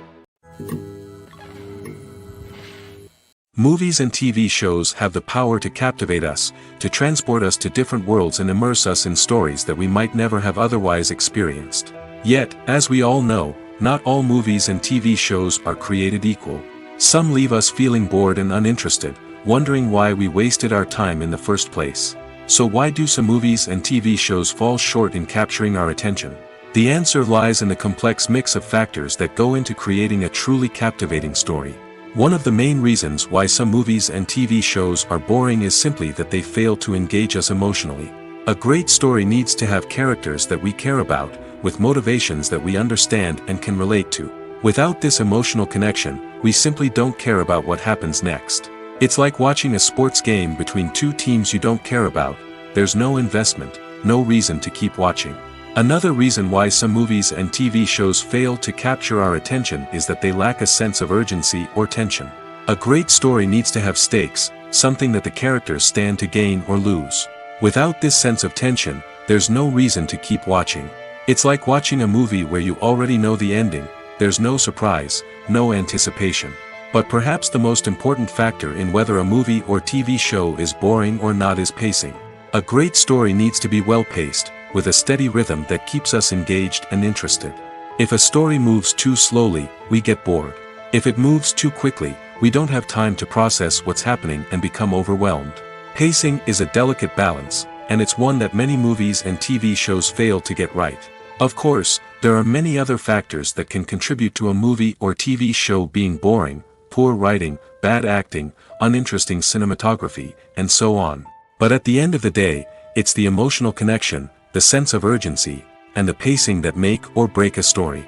Movies and TV shows have the power to captivate us, to transport us to different worlds and immerse us in stories that we might never have otherwise experienced. Yet, as we all know, not all movies and TV shows are created equal. Some leave us feeling bored and uninterested, wondering why we wasted our time in the first place. So why do some movies and TV shows fall short in capturing our attention? The answer lies in the complex mix of factors that go into creating a truly captivating story. One of the main reasons why some movies and TV shows are boring is simply that they fail to engage us emotionally. A great story needs to have characters that we care about, with motivations that we understand and can relate to. Without this emotional connection, we simply don't care about what happens next. It's like watching a sports game between two teams you don't care about. There's no investment, no reason to keep watching. Another reason why some movies and TV shows fail to capture our attention is that they lack a sense of urgency or tension. A great story needs to have stakes, something that the characters stand to gain or lose. Without this sense of tension, there's no reason to keep watching. It's like watching a movie where you already know the ending. There's no surprise, no anticipation. But perhaps the most important factor in whether a movie or TV show is boring or not is pacing. A great story needs to be well-paced, with a steady rhythm that keeps us engaged and interested. If a story moves too slowly, we get bored. If it moves too quickly, we don't have time to process what's happening and become overwhelmed. Pacing is a delicate balance, and it's one that many movies and TV shows fail to get right. Of course, there are many other factors that can contribute to a movie or TV show being boring: poor writing, bad acting, uninteresting cinematography, and so on. But at the end of the day, it's the emotional connection, the sense of urgency, and the pacing that make or break a story.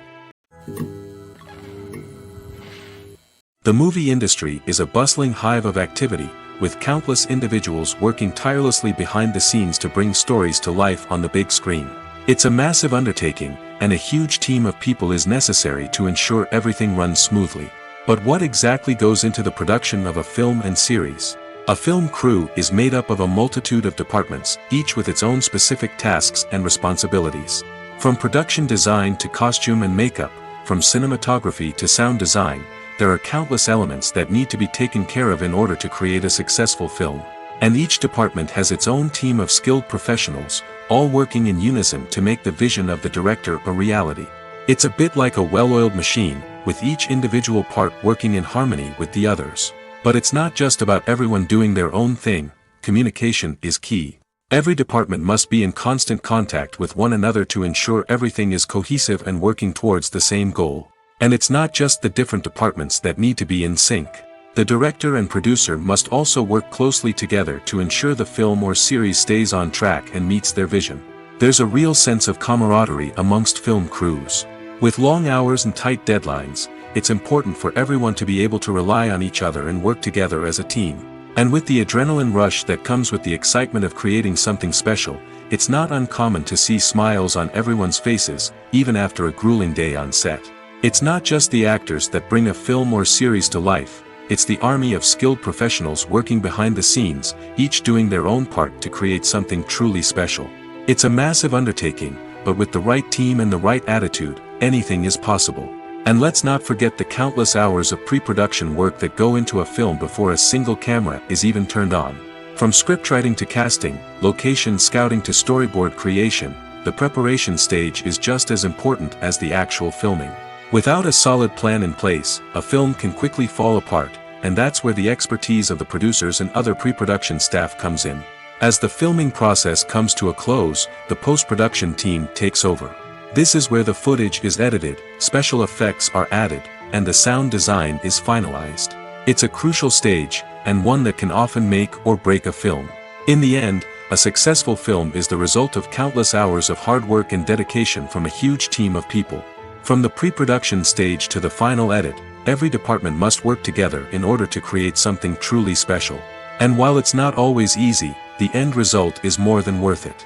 The movie industry is a bustling hive of activity, with countless individuals working tirelessly behind the scenes to bring stories to life on the big screen. It's a massive undertaking, and a huge team of people is necessary to ensure everything runs smoothly. But what exactly goes into the production of a film and series? A film crew is made up of a multitude of departments, each with its own specific tasks and responsibilities. From production design to costume and makeup, from cinematography to sound design, there are countless elements that need to be taken care of in order to create a successful film. And each department has its own team of skilled professionals, all working in unison to make the vision of the director a reality. It's a bit like a well-oiled machine, with each individual part working in harmony with the others. But it's not just about everyone doing their own thing. Communication is key. Every department must be in constant contact with one another to ensure everything is cohesive and working towards the same goal. And it's not just the different departments that need to be in sync. The director and producer must also work closely together to ensure the film or series stays on track and meets their vision. There's a real sense of camaraderie amongst film crews. With long hours and tight deadlines, it's important for everyone to be able to rely on each other and work together as a team. And with the adrenaline rush that comes with the excitement of creating something special, it's not uncommon to see smiles on everyone's faces, even after a grueling day on set. It's not just the actors that bring a film or series to life, it's the army of skilled professionals working behind the scenes, each doing their own part to create something truly special. It's a massive undertaking, but with the right team and the right attitude, anything is possible. And let's not forget the countless hours of pre-production work that go into a film before a single camera is even turned on. From scriptwriting to casting, location scouting to storyboard creation, the preparation stage is just as important as the actual filming. Without a solid plan in place, a film can quickly fall apart, and that's where the expertise of the producers and other pre-production staff comes in. As the filming process comes to a close, the post-production team takes over. This is where the footage is edited, special effects are added, and the sound design is finalized. It's a crucial stage, and one that can often make or break a film. In the end, a successful film is the result of countless hours of hard work and dedication from a huge team of people. From the pre-production stage to the final edit, every department must work together in order to create something truly special. And while it's not always easy, the end result is more than worth it.